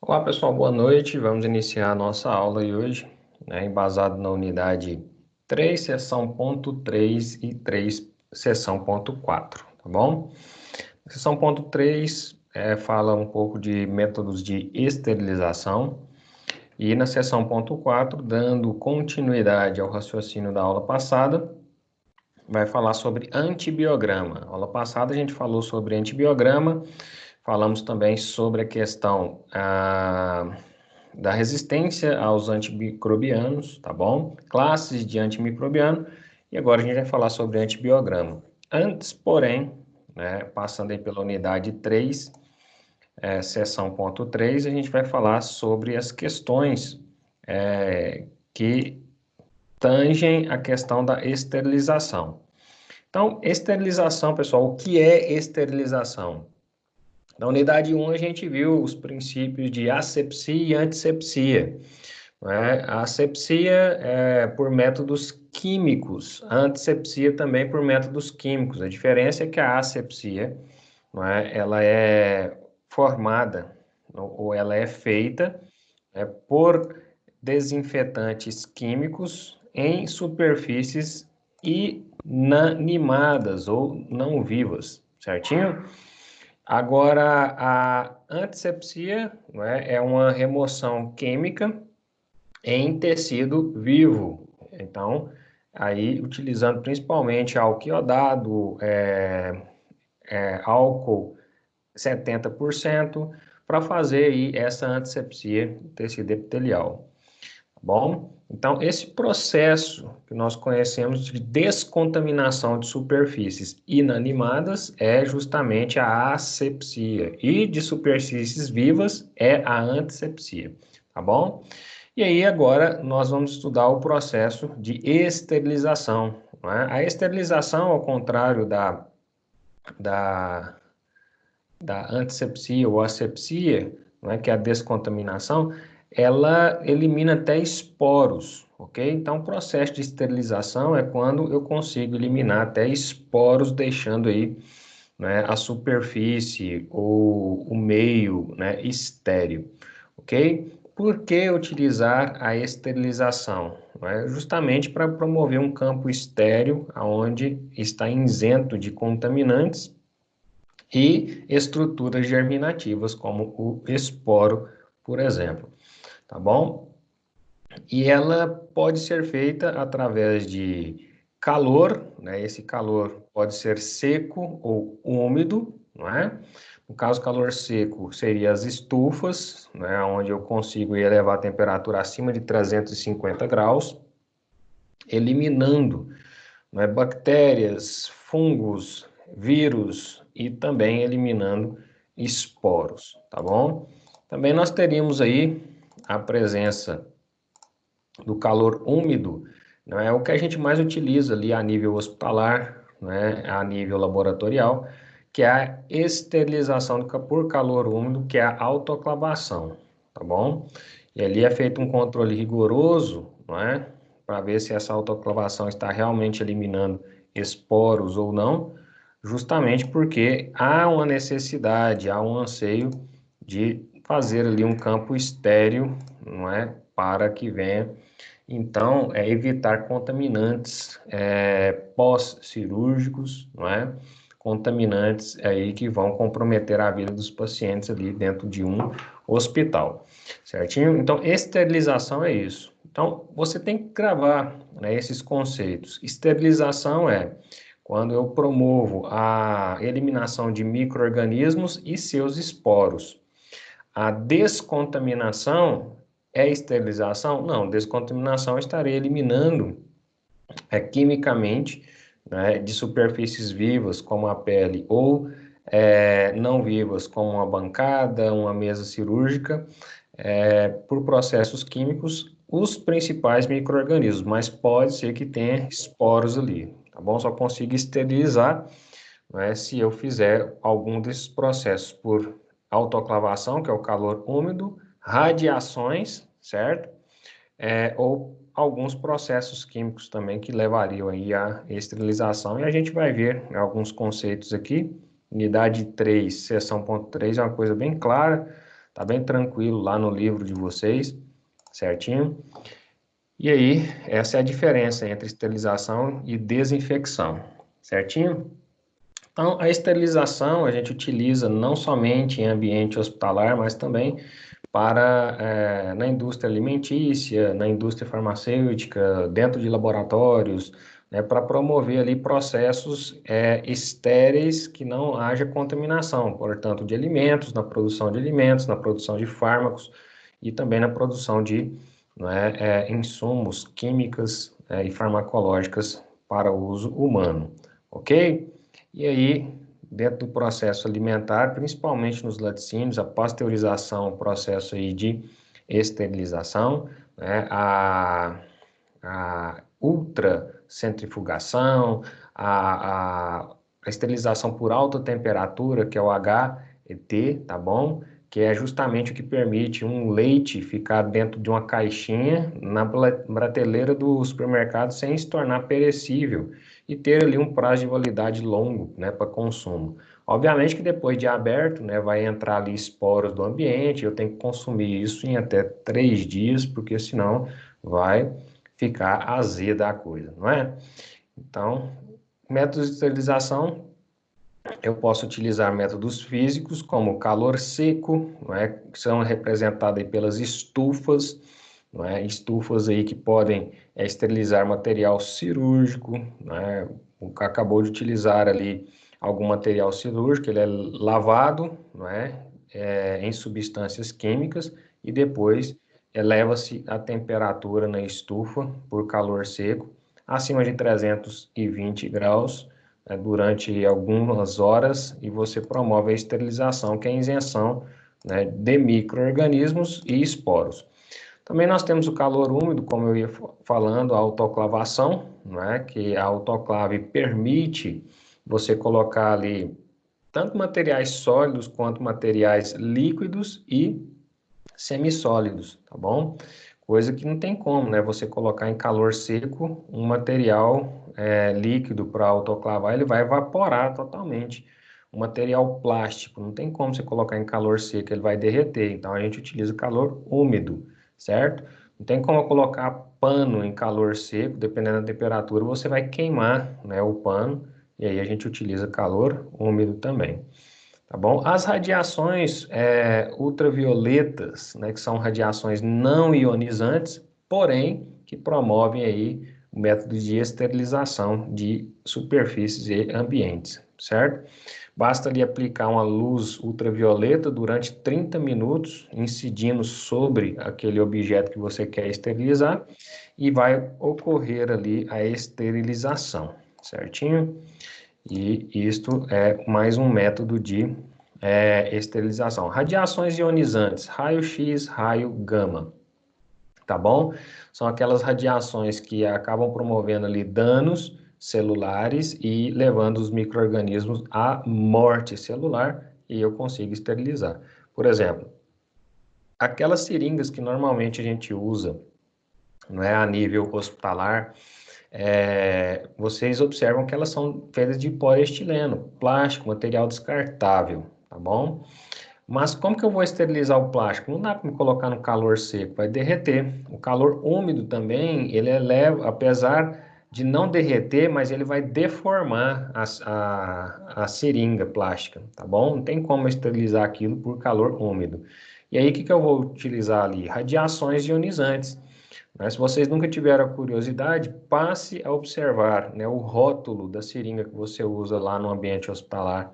Olá pessoal, boa noite. Vamos iniciar a nossa aula de hoje, embasado na unidade 3, seção ponto 3 e 3, seção ponto 4, tá bom? A seção ponto 3 fala um pouco de métodos de esterilização e na seção ponto 4, dando continuidade ao raciocínio da aula passada, vai falar sobre antibiograma. Na aula passada a gente falou sobre antibiograma, falamos também sobre a questão da resistência aos antimicrobianos, tá bom? Classes de antimicrobiano, e agora a gente vai falar sobre antibiograma. Antes, porém, passando aí pela unidade 3, seção ponto 3, a gente vai falar sobre as questões que tangem a questão da esterilização. Então, esterilização, pessoal, o que é esterilização? Na unidade 1, a gente viu os princípios de asepsia e antisepsia. A asepsia é por métodos químicos, a antisepsia também por métodos químicos. A diferença é que a asepsia, ela é formada ou ela é feita por desinfetantes químicos em superfícies inanimadas ou não vivas, certinho? Agora, a antisepsia é uma remoção química em tecido vivo. Então, aí utilizando principalmente álcool iodado, álcool 70%, para fazer aí essa antisepsia do tecido epitelial. Tá bom? Então, esse processo que nós conhecemos de descontaminação de superfícies inanimadas é justamente a asepsia, e de superfícies vivas é a antisepsia, tá bom? E aí, agora, nós vamos estudar o processo de esterilização. A esterilização, ao contrário da antisepsia ou asepsia, que é a descontaminação, ela elimina até esporos, ok? Então, o processo de esterilização é quando eu consigo eliminar até esporos, deixando aí a superfície ou o meio estéril, ok? Por que utilizar a esterilização? Justamente para promover um campo estéril, onde está isento de contaminantes e estruturas germinativas, como o esporo, por exemplo, tá bom? E ela pode ser feita através de calor, Esse calor pode ser seco ou úmido, não é? No caso, calor seco seria as estufas, onde eu consigo elevar a temperatura acima de 350 graus, eliminando bactérias, fungos, vírus e também eliminando esporos, tá bom? Também nós teríamos aí a presença do calor úmido, não é o que a gente mais utiliza ali a nível hospitalar, a nível laboratorial, que é a esterilização por calor úmido, que é a autoclavação, tá bom? E ali é feito um controle rigoroso, para ver se essa autoclavação está realmente eliminando esporos ou não, justamente porque há uma necessidade, há um anseio de fazer ali um campo estéril, para que venha, então, evitar contaminantes pós-cirúrgicos, contaminantes aí que vão comprometer a vida dos pacientes ali dentro de um hospital, certinho? Então, esterilização é isso. Então, você tem que gravar esses conceitos. Esterilização é quando eu promovo a eliminação de micro-organismos e seus esporos. A descontaminação é esterilização? Não, descontaminação eu estarei eliminando quimicamente de superfícies vivas, como a pele, ou não vivas, como uma bancada, uma mesa cirúrgica, por processos químicos, os principais micro-organismos, mas pode ser que tenha esporos ali, tá bom? Só consigo esterilizar se eu fizer algum desses processos por autoclavação, que é o calor úmido, radiações, certo? Ou alguns processos químicos também que levariam aí à esterilização. E a gente vai ver alguns conceitos aqui. Unidade 3, seção ponto 3 é uma coisa bem clara, Tá bem tranquilo lá no livro de vocês, certinho? E aí, essa é a diferença entre esterilização e desinfecção, certinho? Então, a esterilização a gente utiliza não somente em ambiente hospitalar, mas também para na indústria alimentícia, na indústria farmacêutica, dentro de laboratórios, né, para promover ali processos estéreis que não haja contaminação, portanto, de alimentos, na produção de alimentos, na produção de fármacos e também na produção de insumos, químicas e farmacológicas para uso humano, ok? E aí, dentro do processo alimentar, principalmente nos laticínios, a pasteurização, o processo aí de esterilização, né, a ultracentrifugação, a esterilização por alta temperatura, que é o HET, tá bom? Que é justamente o que permite um leite ficar dentro de uma caixinha na prateleira do supermercado sem se tornar perecível e ter ali um prazo de validade longo, né, para consumo. Obviamente que depois de aberto, né, vai entrar ali esporos do ambiente, eu tenho que consumir isso em até 3 dias, porque senão vai ficar azeda a coisa, não é? Então, métodos de esterilização, eu posso utilizar métodos físicos, como calor seco, não é? Que são representados aí pelas estufas, não é? Estufas aí que podem esterilizar material cirúrgico, não é? O que acabou de utilizar ali algum material cirúrgico, ele é lavado, não é? Em substâncias químicas e depois eleva-se a temperatura na estufa por calor seco acima de 320 graus durante algumas horas e você promove a esterilização, que é a isenção, né, de micro-organismos e esporos. Também nós temos o calor úmido, como eu ia falando, a autoclavação, né, que a autoclave permite você colocar ali tanto materiais sólidos quanto materiais líquidos e semissólidos, tá bom? Coisa que não tem como, né? Você colocar em calor seco um material líquido para autoclavar, ele vai evaporar totalmente. O material plástico, não tem como você colocar em calor seco, ele vai derreter. Então a gente utiliza calor úmido, certo? Não tem como eu colocar pano em calor seco, dependendo da temperatura, você vai queimar, né, o pano, e aí a gente utiliza calor úmido também. Tá bom? As radiações ultravioletas, né, que são radiações não ionizantes, porém que promovem aí o método de esterilização de superfícies e ambientes, certo? Basta ali aplicar uma luz ultravioleta durante 30 minutos, incidindo sobre aquele objeto que você quer esterilizar, e vai ocorrer ali a esterilização, certinho? E isto é mais um método de esterilização. Radiações ionizantes, raio-x, raio gama, tá bom? São aquelas radiações que acabam promovendo ali danos celulares e levando os micro-organismos à morte celular e eu consigo esterilizar. Por exemplo, aquelas seringas que normalmente a gente usa, não é, a nível hospitalar, vocês observam que elas são feitas de poliestileno, plástico, material descartável, tá bom? Mas como que eu vou esterilizar o plástico? Não dá para me colocar no calor seco, vai derreter. O calor úmido também, ele eleva, apesar de não derreter, mas ele vai deformar a seringa plástica, tá bom? Não tem como esterilizar aquilo por calor úmido. E aí, o que eu vou utilizar ali? Radiações ionizantes. Mas se vocês nunca tiveram a curiosidade, passe a observar, né, o rótulo da seringa que você usa lá no ambiente hospitalar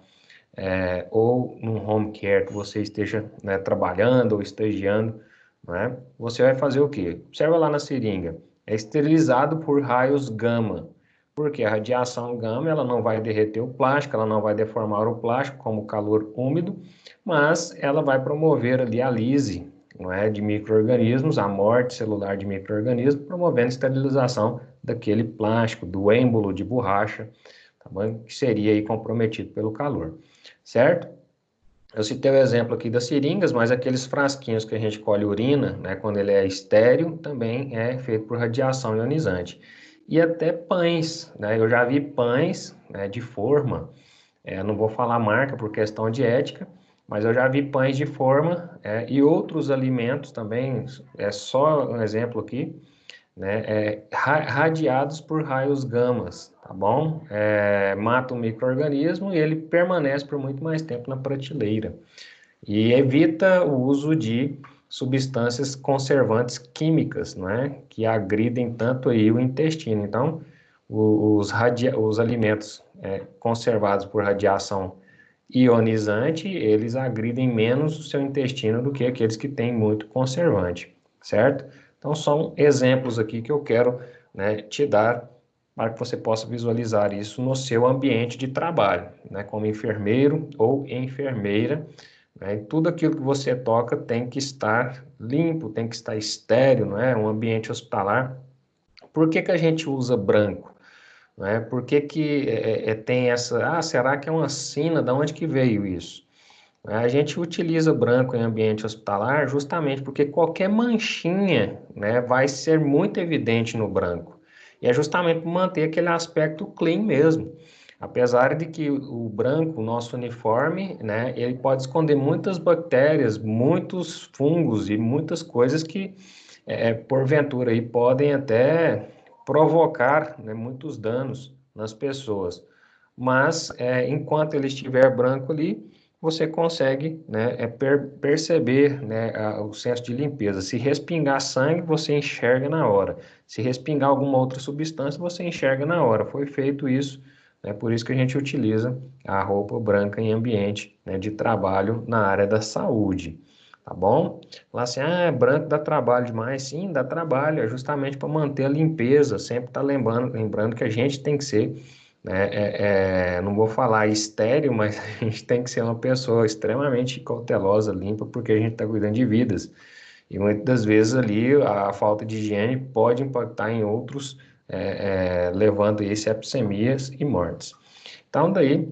ou num home care que você esteja, né, trabalhando ou estagiando, né, você vai fazer o quê? Observa lá na seringa, é esterilizado por raios gama, porque a radiação gama ela não vai derreter o plástico, ela não vai deformar o plástico como calor úmido, mas ela vai promover ali a lise, não é, de micro-organismos, a morte celular de micro-organismos, promovendo a esterilização daquele plástico, do êmbolo de borracha, tá bom? Que seria aí comprometido pelo calor, certo? Eu citei o exemplo aqui das seringas, mas aqueles frasquinhos que a gente colhe urina, né, quando ele é estéril, também é feito por radiação ionizante. E até pães, né? Eu já vi pães, né, de forma, não vou falar marca por questão de ética, mas eu já vi pães de forma e outros alimentos também, é só um exemplo aqui, né, radiados por raios gamas, tá bom? Mata o micro-organismo e ele permanece por muito mais tempo na prateleira. E evita o uso de substâncias conservantes químicas, né, que agridem tanto aí o intestino. Então, os alimentos conservados por radiação ionizante, eles agridem menos o seu intestino do que aqueles que têm muito conservante, certo? Então, são exemplos aqui que eu quero, né, te dar para que você possa visualizar isso no seu ambiente de trabalho, né, como enfermeiro ou enfermeira, né, e tudo aquilo que você toca tem que estar limpo, tem que estar estéril, não é? Um ambiente hospitalar. Por que que a gente usa branco? Não é? Por que que tem essa... Ah, será que é uma sina? Da onde que veio isso? A gente utiliza branco em ambiente hospitalar justamente porque qualquer manchinha, né, vai ser muito evidente no branco. E é justamente para manter aquele aspecto clean mesmo. Apesar de que o branco, o nosso uniforme, né, ele pode esconder muitas bactérias, muitos fungos e muitas coisas que, porventura, aí, podem até provocar, né, muitos danos nas pessoas. Mas, enquanto ele estiver branco ali, você consegue, né, perceber, né, o senso de limpeza. Se respingar sangue, você enxerga na hora. Se respingar alguma outra substância, você enxerga na hora. Foi feito isso, né, por isso que a gente utiliza a roupa branca em ambiente, né, de trabalho na área da saúde. Tá bom? Falar assim, branco dá trabalho demais. Sim, dá trabalho, é justamente para manter a limpeza. Sempre tá lembrando que a gente tem que ser, né, não vou falar estéril, mas a gente tem que ser uma pessoa extremamente cautelosa, limpa, porque a gente está cuidando de vidas. E muitas das vezes ali a falta de higiene pode impactar em outros, levando a sepsemias e mortes. Então, daí,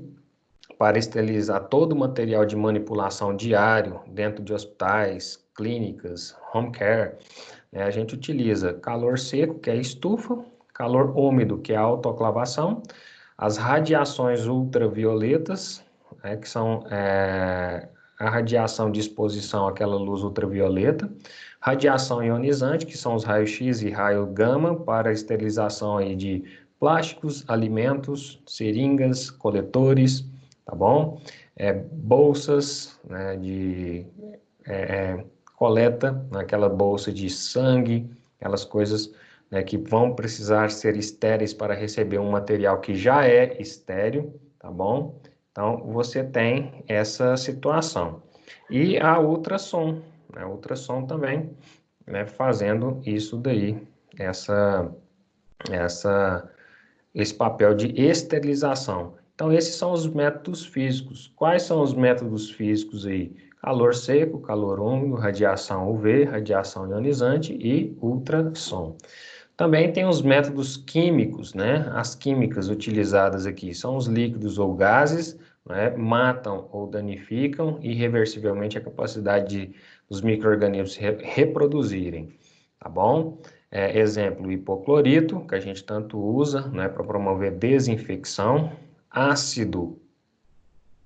para esterilizar todo o material de manipulação diário dentro de hospitais, clínicas, home care, né, a gente utiliza calor seco, que é estufa, calor úmido, que é a autoclavação, as radiações ultravioletas, né, que são a radiação de exposição àquela luz ultravioleta, radiação ionizante, que são os raios-x e raio gama, para a esterilização aí de plásticos, alimentos, seringas, coletores, tá bom? Bolsas, né, de coleta, naquela bolsa de sangue, aquelas coisas, né, que vão precisar ser estéreis para receber um material que já é estéril, tá bom? Então, você tem essa situação. E a ultrassom, né, ultrassom também, né, fazendo isso daí, essa, esse papel de esterilização. Então, esses são os métodos físicos. Quais são os métodos físicos aí? Calor seco, calor úmido, radiação UV, radiação ionizante e ultrassom. Também tem os métodos químicos, né? As químicas utilizadas aqui são os líquidos ou gases, né? Matam ou danificam irreversivelmente a capacidade dos micro-organismos reproduzirem, tá bom? Exemplo, o hipoclorito, que a gente tanto usa, né, para promover desinfecção, ácido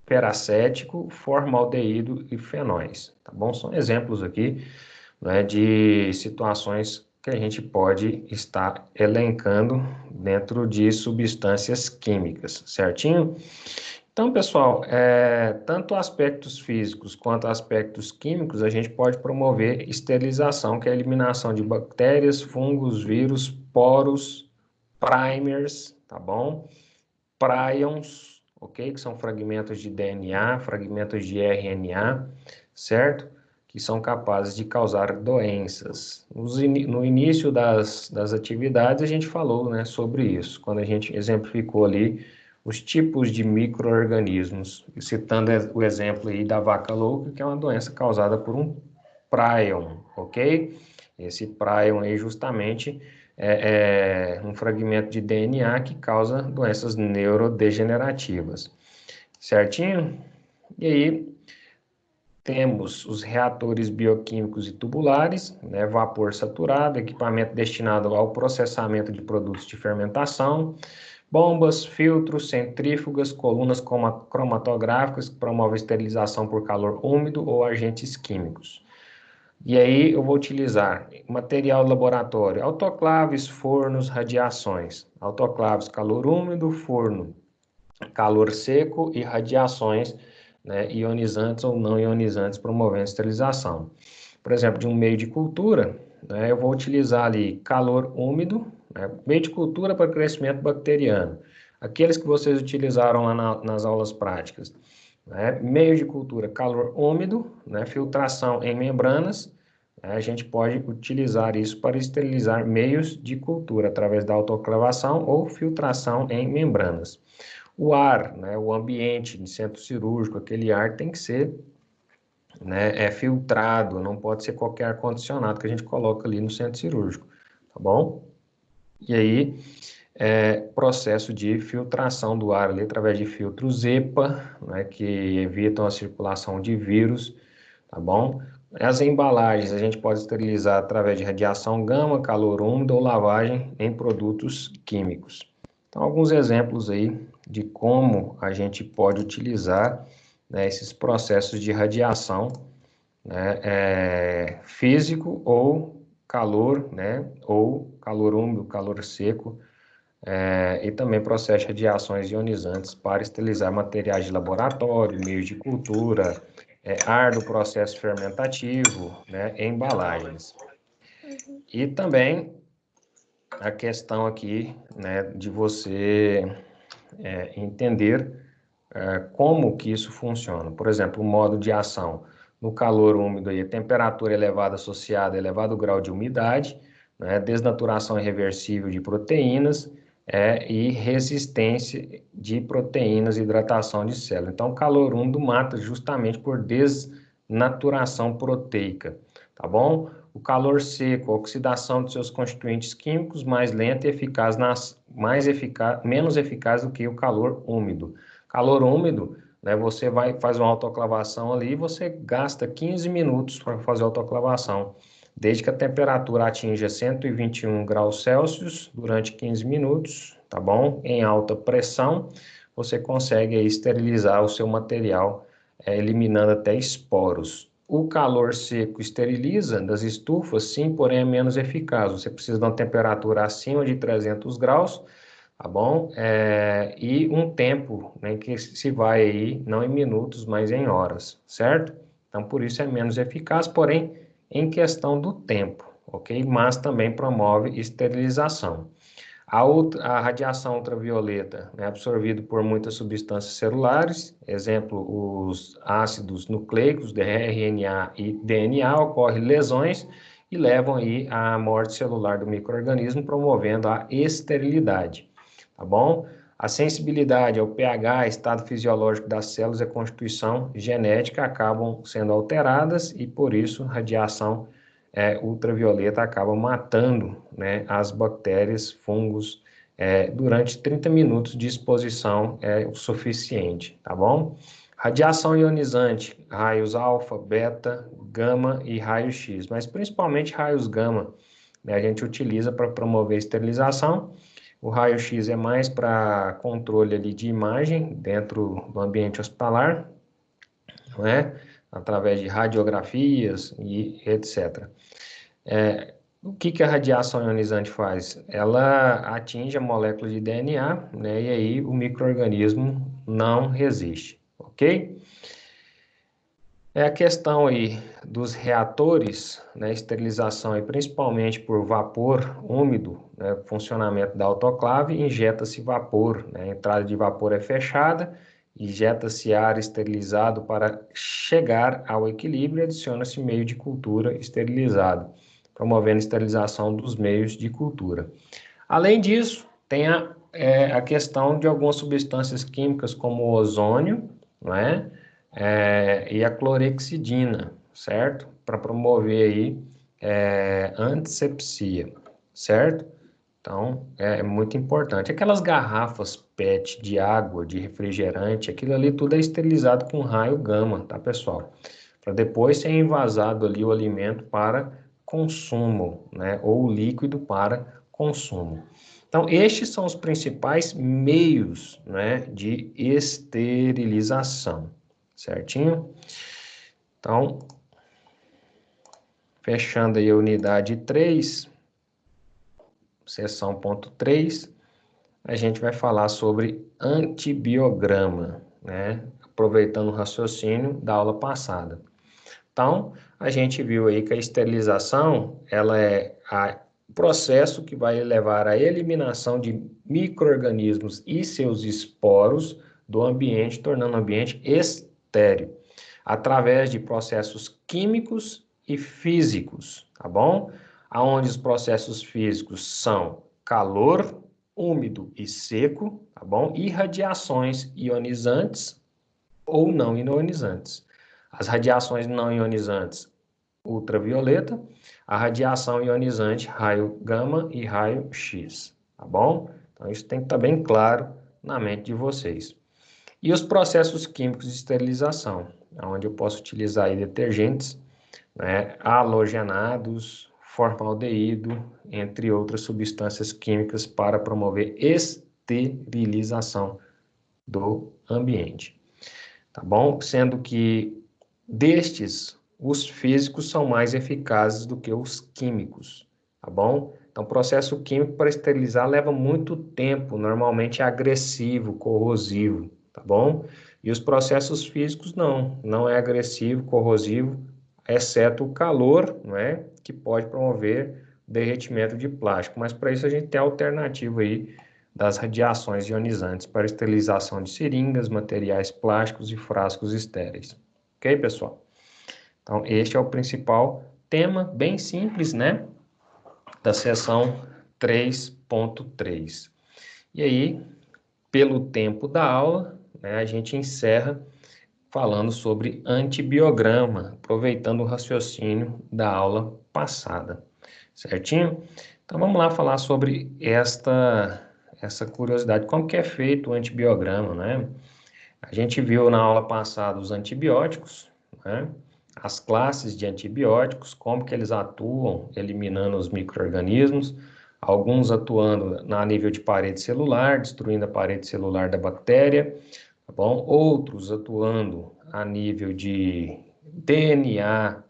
peracético, formaldeído e fenóis, tá bom? São exemplos aqui, né, de situações que a gente pode estar elencando dentro de substâncias químicas, certinho? Então, pessoal, tanto aspectos físicos quanto aspectos químicos, a gente pode promover esterilização, que é a eliminação de bactérias, fungos, vírus, poros, primers, tá bom? Prions, ok? Que são fragmentos de DNA, fragmentos de RNA, certo? Que são capazes de causar doenças. No início das atividades, a gente falou, né, sobre isso, quando a gente exemplificou ali os tipos de micro-organismos, citando o exemplo aí da vaca louca, que é uma doença causada por um prion, ok? Esse prion aí justamente é um fragmento de DNA que causa doenças neurodegenerativas, certinho? E aí temos os reatores bioquímicos e tubulares, né, vapor saturado, equipamento destinado ao processamento de produtos de fermentação, Bombas, filtros, centrífugas, colunas cromatográficas que promovem a esterilização por calor úmido ou agentes químicos. E aí eu vou utilizar material de laboratório, autoclaves, fornos, radiações. Autoclaves, calor úmido, forno, calor seco e radiações, né, ionizantes ou não ionizantes, promovendo a esterilização. Por exemplo, de um meio de cultura, né, eu vou utilizar ali calor úmido, né, meio de cultura para crescimento bacteriano. Aqueles que vocês utilizaram lá nas aulas práticas. Né, meio de cultura, calor úmido, né, filtração em membranas. Né, a gente pode utilizar isso para esterilizar meios de cultura através da autoclavação ou filtração em membranas. O ar, né, o ambiente de centro cirúrgico, aquele ar tem que ser, né, filtrado, não pode ser qualquer ar-condicionado que a gente coloca ali no centro cirúrgico, tá bom? E aí, processo de filtração do ar ali através de filtros EPA, né, que evitam a circulação de vírus, tá bom? As embalagens a gente pode esterilizar através de radiação gama, calor úmido ou lavagem em produtos químicos. Então, alguns exemplos aí de como a gente pode utilizar, né, esses processos de radiação, né, físico ou calor, né, ou calor úmido, calor seco, e também processo de radiações ionizantes para esterilizar materiais de laboratório, meios de cultura, ar do processo fermentativo, né, embalagens. E também a questão aqui, né, de você entender como que isso funciona. Por exemplo, o modo de ação no calor úmido, aí, temperatura elevada associada a elevado grau de umidade, né, desnaturação irreversível de proteínas e resistência de proteínas e hidratação de células. Então, o calor úmido mata justamente por desnaturação proteica, tá bom? O calor seco, a oxidação de seus constituintes químicos mais lenta e eficaz, menos eficaz do que o calor úmido. Calor úmido, né, você faz uma autoclavação ali e você gasta 15 minutos para fazer a autoclavação, desde que a temperatura atinja 121 graus Celsius durante 15 minutos, tá bom? Em alta pressão, você consegue aí esterilizar o seu material, eliminando até esporos. O calor seco esteriliza das estufas, sim, porém é menos eficaz. Você precisa de uma temperatura acima de 300 graus, tá bom? E um tempo, né, que se vai aí, não em minutos, mas em horas, certo? Então, por isso é menos eficaz, porém, em questão do tempo, ok? Mas também promove esterilização. A radiação ultravioleta é absorvida por muitas substâncias celulares, exemplo, os ácidos nucleicos, RNA e DNA, ocorrem lesões e levam aí à morte celular do micro-organismo, promovendo a esterilidade, tá bom? A sensibilidade ao pH, estado fisiológico das células e a constituição genética acabam sendo alteradas e, por isso, radiação ultravioleta acaba matando, né, as bactérias, fungos, durante 30 minutos de exposição é o suficiente, tá bom? Radiação ionizante, raios alfa, beta, gama e raio-x, mas principalmente raios gama, né, a gente utiliza para promover a esterilização. O raio-x é mais para controle ali de imagem dentro do ambiente hospitalar, não é? Através de radiografias e etc. O que a radiação ionizante faz? Ela atinge a molécula de DNA, né, e aí o micro-organismo não resiste, ok? A questão aí dos reatores, né, esterilização, e principalmente por vapor úmido, né, funcionamento da autoclave, injeta-se vapor, né, a entrada de vapor é fechada, injeta-se ar esterilizado para chegar ao equilíbrio e adiciona-se meio de cultura esterilizado, promovendo a esterilização dos meios de cultura. Além disso, tem a questão de algumas substâncias químicas como o ozônio, não é? E a clorexidina, certo? Para promover aí antisepsia, certo? Então, é muito importante. Aquelas garrafas PET de água, de refrigerante, aquilo ali tudo é esterilizado com raio gama, tá, pessoal? Para depois ser envasado ali o alimento para consumo, né? Ou o líquido para consumo. Então, estes são os principais meios, né, de esterilização, certinho? Então, fechando aí a unidade 3, seção ponto 3, a gente vai falar sobre antibiograma, né? Aproveitando o raciocínio da aula passada. Então, a gente viu aí que a esterilização, ela é o processo que vai levar à eliminação de micro-organismos e seus esporos do ambiente, tornando o ambiente estéril, através de processos químicos e físicos, tá bom? Aonde os processos físicos são calor, úmido e seco, tá bom? E radiações ionizantes ou não ionizantes. As radiações não ionizantes, ultravioleta, a radiação ionizante, raio gama e raio X, tá bom? Então isso tem que estar bem claro na mente de vocês. E os processos químicos de esterilização, onde eu posso utilizar aí detergentes, né, halogenados, formaldeído, entre outras substâncias químicas para promover esterilização do ambiente. Tá bom? Sendo que destes, os físicos são mais eficazes do que os químicos, tá bom? Então, o processo químico para esterilizar leva muito tempo, normalmente é agressivo, corrosivo, tá bom? E os processos físicos não é agressivo, corrosivo, exceto o calor, não é? Que pode promover derretimento de plástico, mas para isso a gente tem a alternativa aí das radiações ionizantes para esterilização de seringas, materiais plásticos e frascos estéreis. Ok, pessoal? Então, este é o principal tema, bem simples, né? Da seção 3.3. E aí, pelo tempo da aula, né, a gente encerra falando sobre antibiograma, aproveitando o raciocínio da aula passada. Certinho? Então, vamos lá falar sobre essa curiosidade. Como que é feito o antibiograma, né? A gente viu na aula passada os antibióticos, né? As classes de antibióticos, como que eles atuam eliminando os micro-organismos, alguns atuando na nível de parede celular, destruindo a parede celular da bactéria, tá bom? Outros atuando a nível de DNA,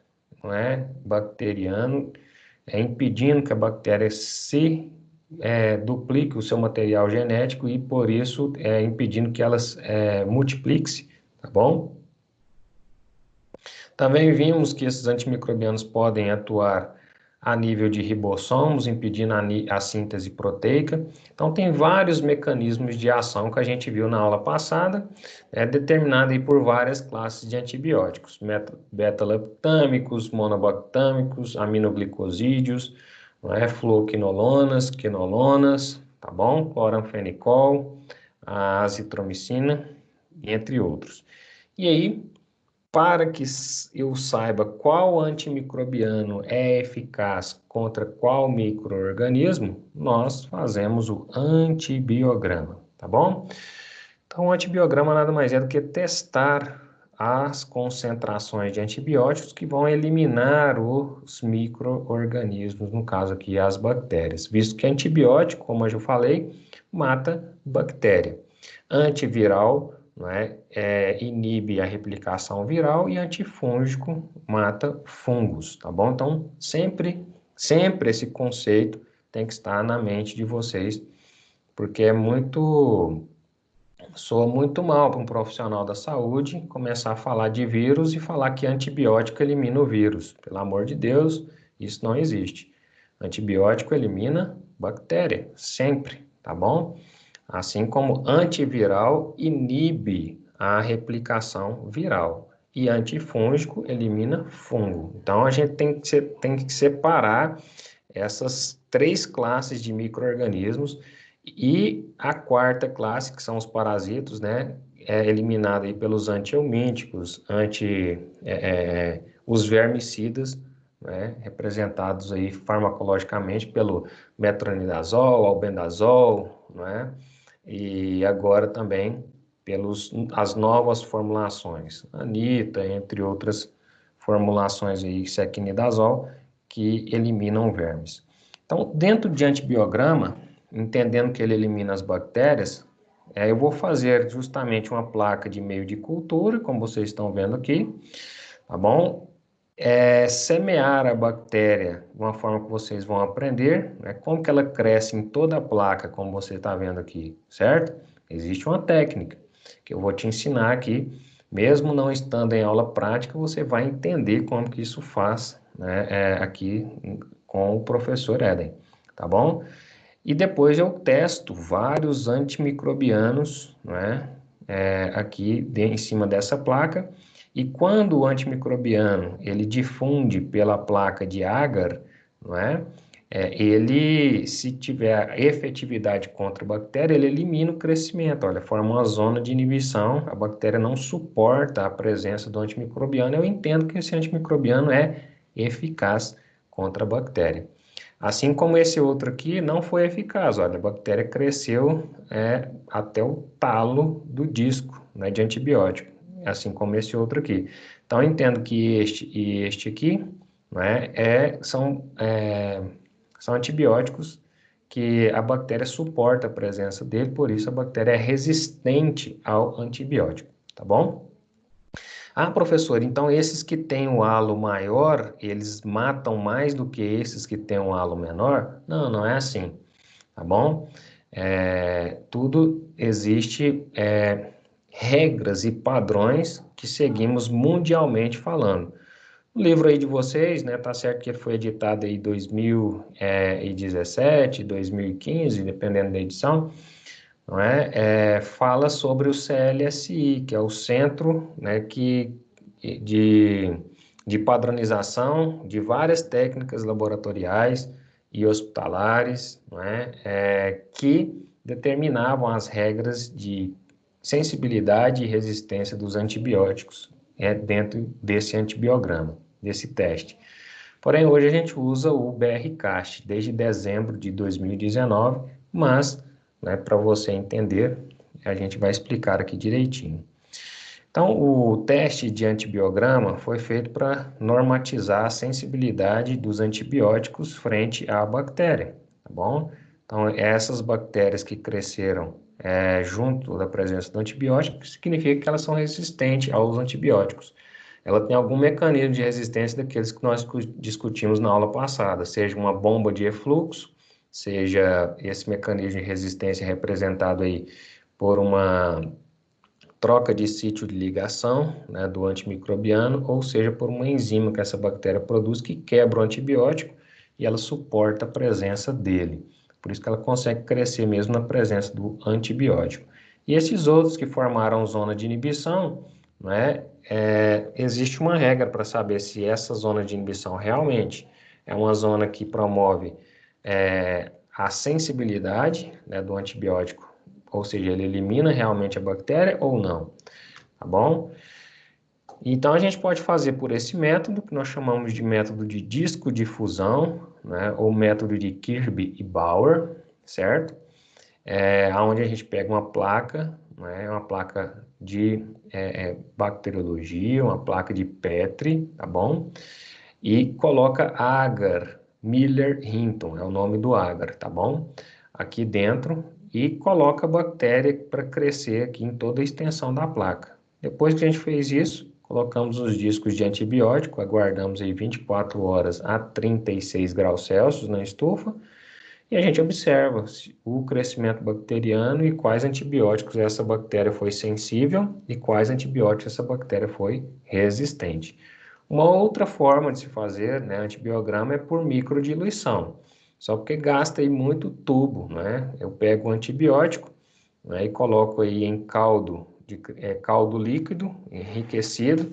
não é? Bacteriano, impedindo que a bactéria se duplique o seu material genético e, por isso, impedindo que elas multiplique-se, tá bom? Também vimos que esses antimicrobianos podem atuar a nível de ribossomos, impedindo a síntese proteica. Então, tem vários mecanismos de ação que a gente viu na aula passada, determinado aí por várias classes de antibióticos, beta-lactâmicos, monobactâmicos, aminoglicosídeos, fluoquinolonas, quinolonas, tá bom? Cloranfenicol, a azitromicina, entre outros. E aí, para que eu saiba qual antimicrobiano é eficaz contra qual micro-organismo, nós fazemos o antibiograma, tá bom? Então, o antibiograma nada mais é do que testar as concentrações de antibióticos que vão eliminar os micro-organismos, no caso aqui as bactérias, visto que antibiótico, como eu já falei, mata bactéria. Antiviral, inibe a replicação viral e antifúngico mata fungos, tá bom? Então, sempre esse conceito tem que estar na mente de vocês, porque soa muito mal para um profissional da saúde começar a falar de vírus e falar que antibiótico elimina o vírus. Pelo amor de Deus, isso não existe. Antibiótico elimina bactéria, sempre, tá bom? Assim como antiviral inibe a replicação viral e antifúngico elimina fungo. Então a gente tem que separar essas três classes de micro-organismos e a quarta classe, que são os parasitos, né, é eliminada aí pelos antihelmínticos, os vermicidas, né, representados aí farmacologicamente pelo metronidazol, albendazol, né, e agora também as novas formulações, Anita, entre outras formulações aí, sequinidazol, que eliminam vermes. Então, dentro de antibiograma, entendendo que ele elimina as bactérias, eu vou fazer justamente uma placa de meio de cultura, como vocês estão vendo aqui, tá bom? Semear a bactéria de uma forma que vocês vão aprender, né? Como que ela cresce em toda a placa, como você está vendo aqui, certo? Existe uma técnica que eu vou te ensinar aqui, mesmo não estando em aula prática, você vai entender como que isso faz, né, aqui com o professor Éden, tá bom? E depois eu testo vários antimicrobianos, né, aqui em cima dessa placa. E quando o antimicrobiano ele difunde pela placa de agar, não é? Ele, se tiver efetividade contra a bactéria, ele elimina o crescimento. Olha, forma uma zona de inibição, a bactéria não suporta a presença do antimicrobiano. Eu entendo que esse antimicrobiano é eficaz contra a bactéria. Assim como esse outro aqui não foi eficaz, olha, a bactéria cresceu até o talo do disco, né, de antibiótico, assim como esse outro aqui. Então, eu entendo que este e este aqui, né, são antibióticos que a bactéria suporta a presença dele, por isso a bactéria é resistente ao antibiótico, tá bom? Ah, professor, então esses que têm o halo maior, eles matam mais do que esses que têm um halo menor? Não, não é assim, tá bom? Tudo existe regras e padrões que seguimos mundialmente falando. O livro aí de vocês, né, tá certo que ele foi editado aí em 2017, 2015, dependendo da edição, não é? Fala sobre o CLSI, que é o Centro, né, de, de padronização de várias técnicas laboratoriais e hospitalares, não é? Que determinavam as regras de sensibilidade e resistência dos antibióticos dentro desse antibiograma, desse teste. Porém, hoje a gente usa o BRCAST desde dezembro de 2019, mas, né, para você entender, a gente vai explicar aqui direitinho. Então, o teste de antibiograma foi feito para normatizar a sensibilidade dos antibióticos frente à bactéria, tá bom? Então, essas bactérias que cresceram junto da presença do antibiótico, significa que elas são resistentes aos antibióticos. Ela tem algum mecanismo de resistência daqueles que nós discutimos na aula passada, seja uma bomba de efluxo, seja esse mecanismo de resistência representado aí por uma troca de sítio de ligação, né, do antimicrobiano, ou seja, por uma enzima que essa bactéria produz que quebra o antibiótico e ela suporta a presença dele. Por isso que ela consegue crescer mesmo na presença do antibiótico. E esses outros que formaram zona de inibição, né, existe uma regra para saber se essa zona de inibição realmente é uma zona que promove a sensibilidade, né, do antibiótico, ou seja, ele elimina realmente a bactéria ou não, tá bom? Então, a gente pode fazer por esse método, que nós chamamos de método de disco difusão, né, ou método de Kirby e Bauer, certo? Onde a gente pega uma placa, né, uma placa de bacteriologia, uma placa de Petri, tá bom? E coloca agar, Miller-Hinton, é o nome do agar, tá bom? Aqui dentro e coloca a bactéria para crescer aqui em toda a extensão da placa. Depois que a gente fez isso, colocamos os discos de antibiótico, aguardamos aí 24 horas a 36 graus Celsius na estufa e a gente observa o crescimento bacteriano e quais antibióticos essa bactéria foi sensível e quais antibióticos essa bactéria foi resistente. Uma outra forma de se fazer, né, antibiograma é por microdiluição, só porque gasta aí muito tubo, né? Eu pego o antibiótico, né, e coloco aí em caldo líquido, enriquecido.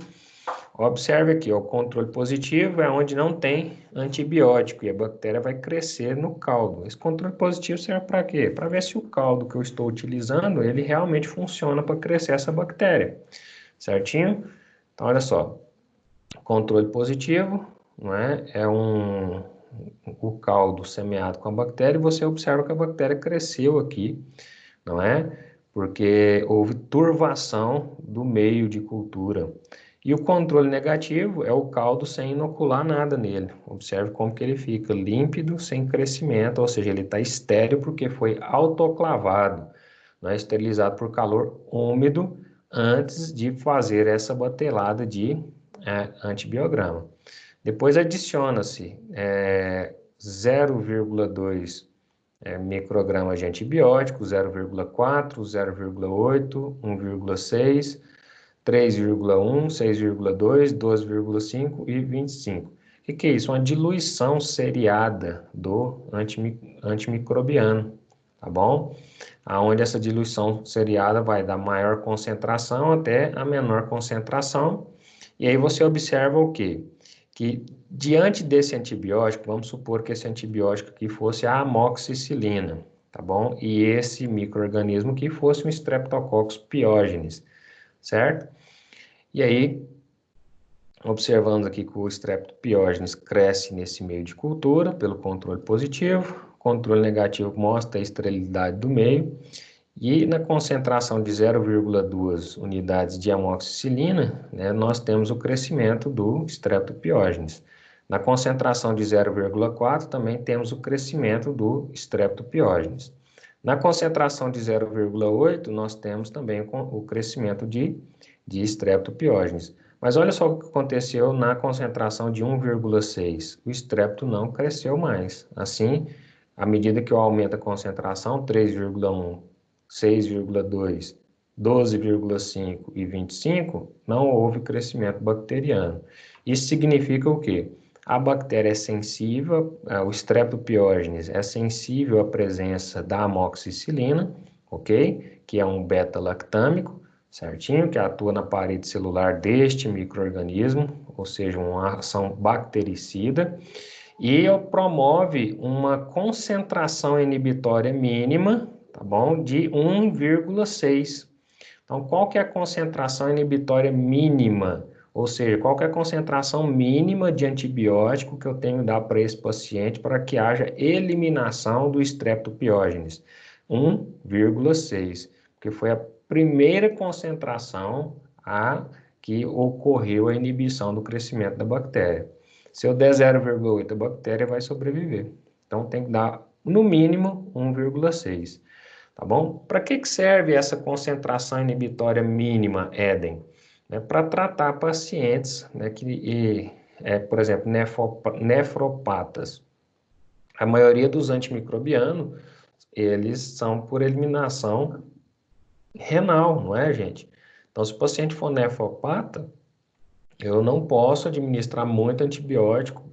Observe aqui, ó, o controle positivo é onde não tem antibiótico e a bactéria vai crescer no caldo. Esse controle positivo serve para quê? Para ver se o caldo que eu estou utilizando, ele realmente funciona para crescer essa bactéria, certinho? Então, olha só, controle positivo, não é? O caldo semeado com a bactéria e você observa que a bactéria cresceu aqui, não é? Porque houve turvação do meio de cultura. E o controle negativo é o caldo sem inocular nada nele. Observe como que ele fica límpido, sem crescimento, ou seja, ele está estéril porque foi autoclavado, né, esterilizado por calor úmido antes de fazer essa batelada de antibiograma. Depois adiciona-se 0,2 microgramas de antibiótico, 0,4, 0,8, 1,6, 3,1, 6,2, 12,5 e 25. O que é isso? Uma diluição seriada do antimicrobiano, tá bom? Aonde essa diluição seriada vai da maior concentração até a menor concentração. E aí você observa o quê? Que diante desse antibiótico, vamos supor que esse antibiótico aqui fosse a amoxicilina, tá bom? E esse micro-organismo aqui fosse um Streptococcus pyogenes, certo? E aí, observando aqui que o Streptopiógenes cresce nesse meio de cultura pelo controle positivo, controle negativo mostra a esterilidade do meio, e na concentração de 0,2 unidades de amoxicilina, né, nós temos o crescimento do Streptopiógenes. Na concentração de 0,4 também temos o crescimento do Streptopiógenes. Na concentração de 0,8 nós temos também o crescimento de Streptopiógenes. Mas olha só o que aconteceu na concentração de 1,6. O estrepto não cresceu mais. Assim, à medida que eu aumento a concentração, 3,1, 6,2, 12,5 e 25, não houve crescimento bacteriano. Isso significa o quê? A bactéria é sensível, o Streptopiógenes é sensível à presença da amoxicilina, ok? Que é um beta-lactâmico, certinho? Que atua na parede celular deste micro-organismo, ou seja, uma ação bactericida, e promove uma concentração inibitória mínima, tá bom? De 1,6. Então, qual que é a concentração inibitória mínima? Ou seja, qual que é a concentração mínima de antibiótico que eu tenho que dar para esse paciente para que haja eliminação do Streptopiógenes? 1,6, porque foi a primeira concentração que ocorreu a inibição do crescimento da bactéria. Se eu der 0,8, a bactéria vai sobreviver. Então, tem que dar, no mínimo, 1,6. Tá bom? Para que serve essa concentração inibitória mínima, Éden? Para tratar pacientes, né, por exemplo, nefropatas. A maioria dos antimicrobianos, eles são por eliminação renal, não é, gente? Então, se o paciente for nefropata, eu não posso administrar muito antibiótico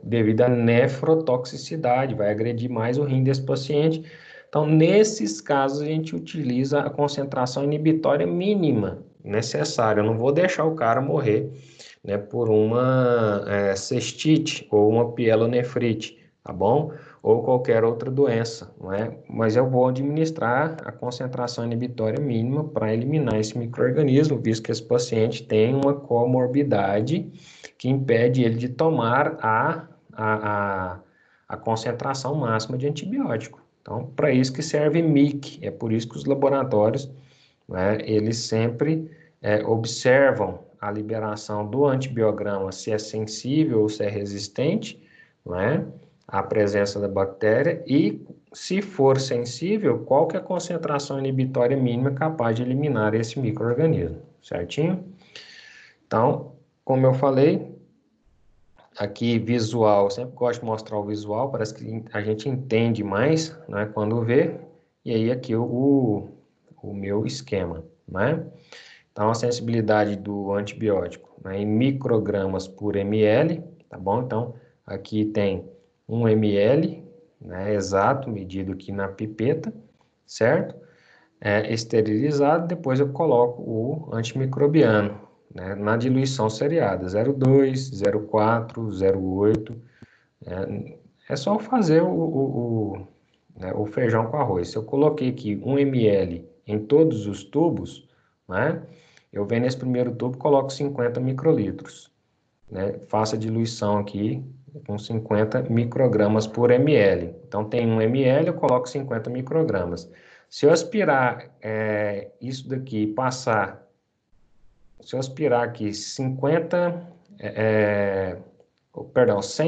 devido à nefrotoxicidade, vai agredir mais o rim desse paciente. Então, nesses casos, a gente utiliza a concentração inibitória mínima necessária. Eu não vou deixar o cara morrer, né, por uma cestite ou uma pielonefrite, tá bom? Ou qualquer outra doença, não é? Mas eu vou administrar a concentração inibitória mínima para eliminar esse micro-organismo, visto que esse paciente tem uma comorbidade que impede ele de tomar a concentração máxima de antibiótico. Então, para isso que serve MIC, é por isso que os laboratórios, né, eles sempre observam a liberação do antibiograma, se é sensível ou se é resistente, né, à presença da bactéria, e se for sensível, qual que é a concentração inibitória mínima capaz de eliminar esse micro-organismo, certinho? Então, como eu falei, aqui visual, eu sempre gosto de mostrar o visual, parece que a gente entende mais, né, quando vê, e aí aqui o meu esquema, né? Então, a sensibilidade do antibiótico, né, em microgramas por ml, tá bom? Então, aqui tem 1 ml, né, exato, medido aqui na pipeta, certo? Esterilizado, depois eu coloco o antimicrobiano, né, na diluição seriada, 0,2, 0,4, 0,8. É só fazer né, o feijão com arroz. Se eu coloquei aqui 1 ml em todos os tubos, né, eu venho nesse primeiro tubo e coloco 50 microlitros. Né, faço a diluição aqui com 50 microgramas por ml. Então, tem 1 ml, eu coloco 50 microgramas. Se eu aspirar isso daqui e passar se eu aspirar aqui 100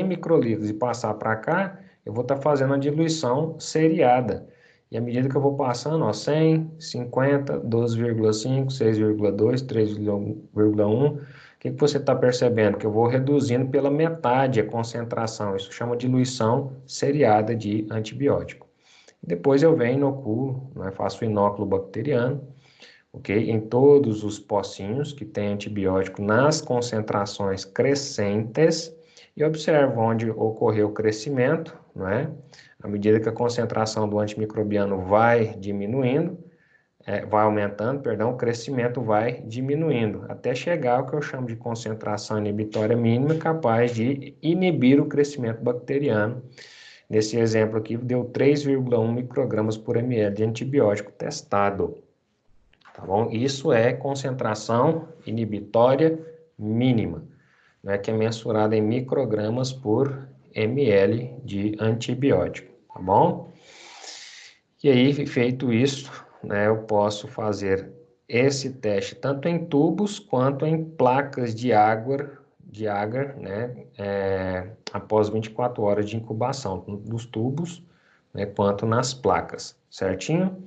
microlitros e passar para cá, eu vou estar fazendo a diluição seriada. E à medida que eu vou passando, ó, 100, 50, 12,5, 6,2, 3,1, o que você está percebendo? Que eu vou reduzindo pela metade a concentração. Isso chama diluição seriada de antibiótico. Depois eu venho, inoculo, né, faço o inóculo bacteriano, ok? Em todos os pocinhos que tem antibiótico nas concentrações crescentes e observo onde ocorreu o crescimento, não é? À medida que a concentração do antimicrobiano vai diminuindo, vai aumentando, perdão, o crescimento vai diminuindo, até chegar ao que eu chamo de concentração inibitória mínima, capaz de inibir o crescimento bacteriano. Nesse exemplo aqui, deu 3,1 microgramas por ml de antibiótico testado. Tá bom? Isso é concentração inibitória mínima, né, que é mensurada em microgramas por ml de antibiótico, tá bom? E aí, feito isso, né, eu posso fazer esse teste tanto em tubos quanto em placas de agar, né, após 24 horas de incubação, dos tubos, né, quanto nas placas, certinho?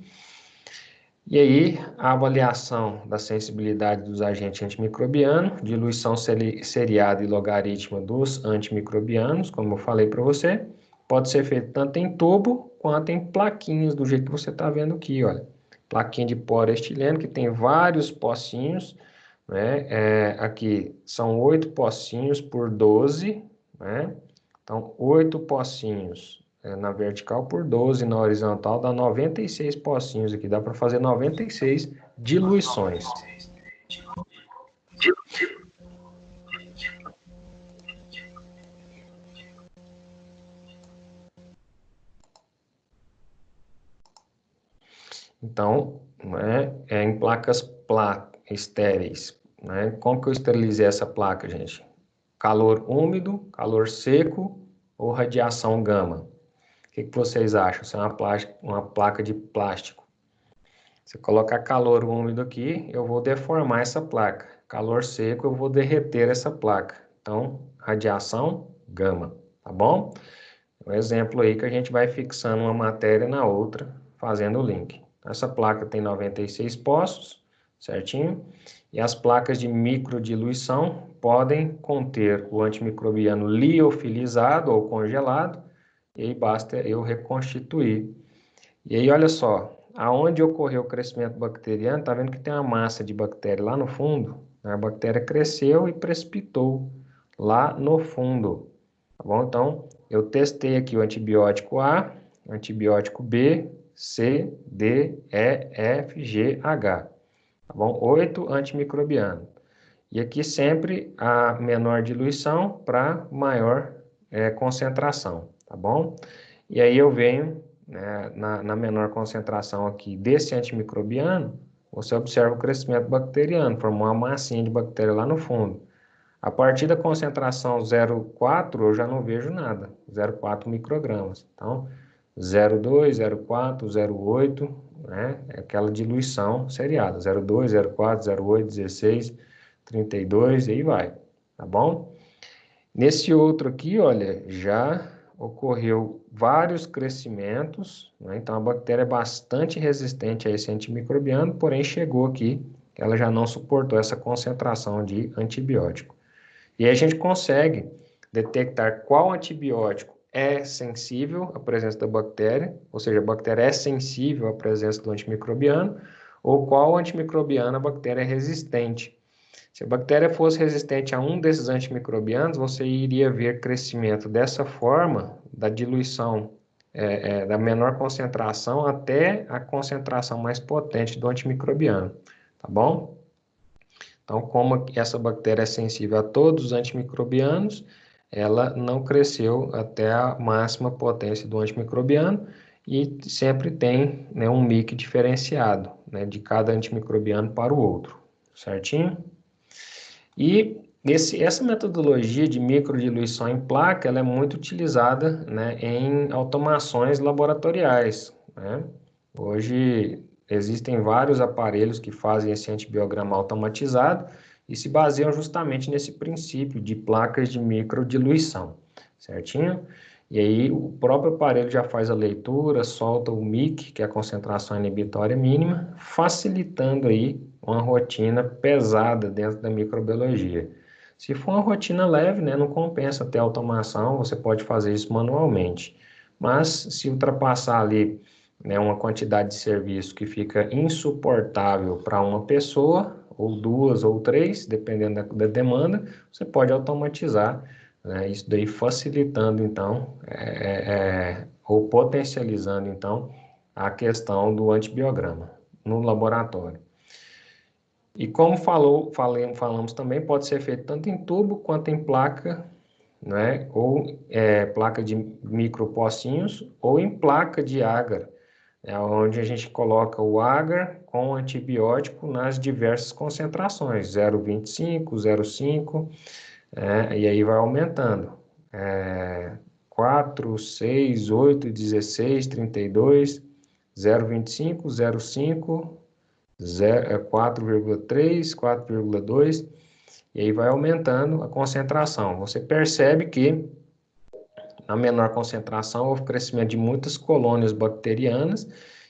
E aí, a avaliação da sensibilidade dos agentes antimicrobianos, diluição seriada e logarítmica dos antimicrobianos, como eu falei para você, pode ser feito tanto em tubo quanto em plaquinhas, do jeito que você está vendo aqui, olha. Plaquinha de poliestileno, que tem vários pocinhos, né? Aqui são 8 pocinhos por 12, né? Então, 8 pocinhos na vertical por 12 na horizontal, dá 96 pocinhos aqui. Dá para fazer 96 diluições. Então, né, em placas estéreis. Né? Como que eu esterilizei essa placa, gente? Calor úmido, calor seco ou radiação gama? O que vocês acham? Isso é uma placa de plástico. Se eu colocar calor úmido aqui, eu vou deformar essa placa. Calor seco, eu vou derreter essa placa. Então, radiação gama, tá bom? Um exemplo aí que a gente vai fixando uma matéria na outra, fazendo o link. Essa placa tem 96 poços, certinho? E as placas de microdiluição podem conter o antimicrobiano liofilizado ou congelado, e aí basta eu reconstituir. E aí, olha só, aonde ocorreu o crescimento bacteriano, tá vendo que tem uma massa de bactéria lá no fundo? A bactéria cresceu e precipitou lá no fundo, tá bom? Então, eu testei aqui o antibiótico A, antibiótico B, C, D, E, F, G, H, tá bom? 8 antimicrobianos. E aqui sempre a menor diluição para maior concentração, tá bom? E aí eu venho, né, na menor concentração aqui desse antimicrobiano, você observa o crescimento bacteriano, formou uma massinha de bactéria lá no fundo. A partir da concentração 0,4 eu já não vejo nada, 0,4 microgramas. Então, 0,2, 0,4, 0,8, né, é aquela diluição seriada, 0,2, 0,4, 0,8, 16, 32, e aí vai, tá bom? Nesse outro aqui, olha, já ocorreu vários crescimentos, né? Então a bactéria é bastante resistente a esse antimicrobiano, porém chegou aqui, ela já não suportou essa concentração de antibiótico. E aí a gente consegue detectar qual antibiótico é sensível à presença da bactéria, ou seja, a bactéria é sensível à presença do antimicrobiano, ou qual antimicrobiano a bactéria é resistente. Se a bactéria fosse resistente a um desses antimicrobianos, você iria ver crescimento dessa forma, da diluição da menor concentração até a concentração mais potente do antimicrobiano, tá bom? Então, como essa bactéria é sensível a todos os antimicrobianos, ela não cresceu até a máxima potência do antimicrobiano e sempre tem, né, um MIC diferenciado, né, de cada antimicrobiano para o outro, certinho? E essa metodologia de microdiluição em placa, ela é muito utilizada, né, em automações laboratoriais, né? Hoje existem vários aparelhos que fazem esse antibiograma automatizado e se baseiam justamente nesse princípio de placas de microdiluição, certinho? E aí o próprio aparelho já faz a leitura, solta o MIC, que é a concentração inibitória mínima, facilitando aí uma rotina pesada dentro da microbiologia. Se for uma rotina leve, né, não compensa ter automação, você pode fazer isso manualmente. Mas se ultrapassar ali, né, uma quantidade de serviço que fica insuportável para uma pessoa, ou duas ou três, dependendo da demanda, você pode automatizar, né, isso daí facilitando, então, ou potencializando, então, a questão do antibiograma no laboratório. E como falamos também, pode ser feito tanto em tubo quanto em placa, né? Ou placa de micropocinhos, ou em placa de agar, onde a gente coloca o agar com antibiótico nas diversas concentrações, 0,25, 0,5, e aí vai aumentando. 4, 6, 8, 16, 32, 0,25, 0,5, 4,3, 4,2, e aí vai aumentando a concentração. Você percebe que na menor concentração houve crescimento de muitas colônias bacterianas,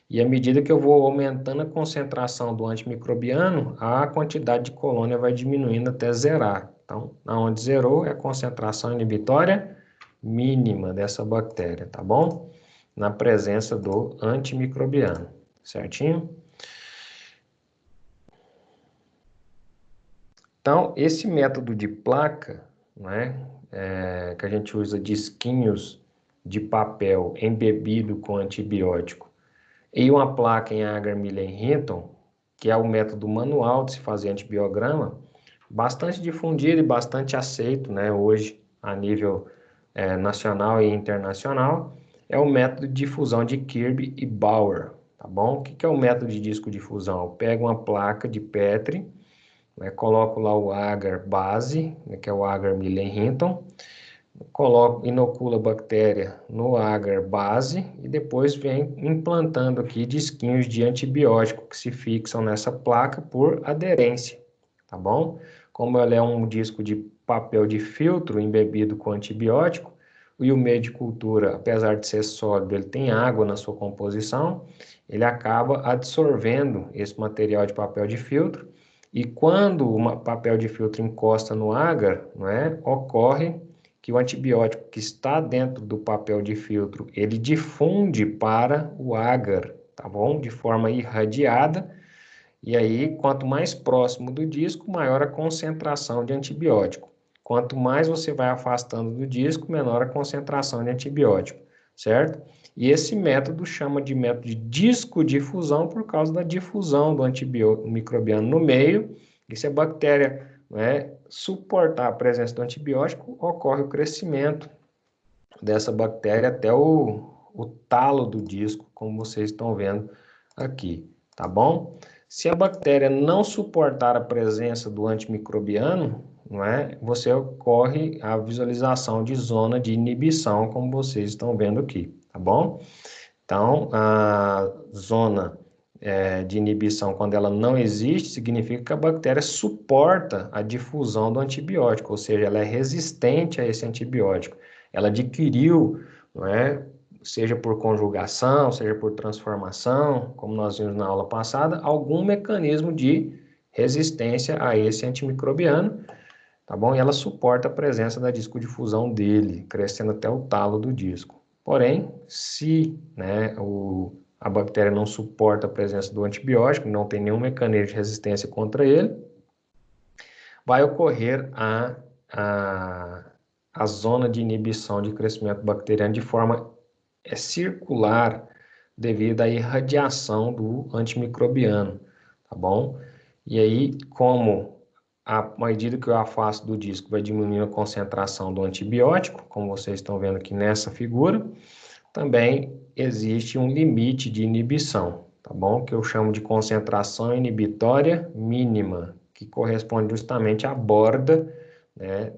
e à medida que eu vou aumentando a concentração do antimicrobiano, a quantidade de colônia vai diminuindo até zerar. Então, onde zerou é a concentração inibitória mínima dessa bactéria, tá bom? Na presença do antimicrobiano, certinho? Então, esse método de placa, né, que a gente usa disquinhos de papel embebido com antibiótico, e uma placa em agar Millen-Hinton, que é o método manual de se fazer antibiograma, bastante difundido e bastante aceito, né, hoje a nível nacional e internacional, é o método de difusão de Kirby e Bauer, tá bom? O que é o método de disco de fusão? Eu pego uma placa de Petri, né, coloco lá o agar base, né, que é o agar Millen-Hinton, inocula a bactéria no agar base e depois vem implantando aqui disquinhos de antibiótico que se fixam nessa placa por aderência, tá bom? Como ela é um disco de papel de filtro embebido com antibiótico, e o meio de cultura, apesar de ser sólido, ele tem água na sua composição, ele acaba absorvendo esse material de papel de filtro, e quando o papel de filtro encosta no agar, não é, ocorre que o antibiótico que está dentro do papel de filtro, ele difunde para o agar, tá bom? De forma irradiada, e aí, quanto mais próximo do disco, maior a concentração de antibiótico. Quanto mais você vai afastando do disco, menor a concentração de antibiótico, certo? E esse método chama de método de discodifusão por causa da difusão do antimicrobiano no meio, e se a bactéria, né, suportar a presença do antibiótico, ocorre o crescimento dessa bactéria até o talo do disco, como vocês estão vendo aqui, tá bom? Se a bactéria não suportar a presença do antimicrobiano, não é, você ocorre a visualização de zona de inibição, como vocês estão vendo aqui, tá bom? Então, a zona de inibição, quando ela não existe, significa que a bactéria suporta a difusão do antibiótico, ou seja, ela é resistente a esse antibiótico. Ela adquiriu, não é, seja por conjugação, seja por transformação, como nós vimos na aula passada, algum mecanismo de resistência a esse antimicrobiano, tá bom? E ela suporta a presença da discodifusão dele, crescendo até o talo do disco. Porém, se, né, a bactéria não suporta a presença do antibiótico, não tem nenhum mecanismo de resistência contra ele, vai ocorrer a zona de inibição de crescimento bacteriano de forma circular devido à irradiação do antimicrobiano, tá bom? E aí, como à medida que eu afasto do disco, vai diminuindo a concentração do antibiótico, como vocês estão vendo aqui nessa figura, também existe um limite de inibição, tá bom? Que eu chamo de concentração inibitória mínima, que corresponde justamente à borda, né,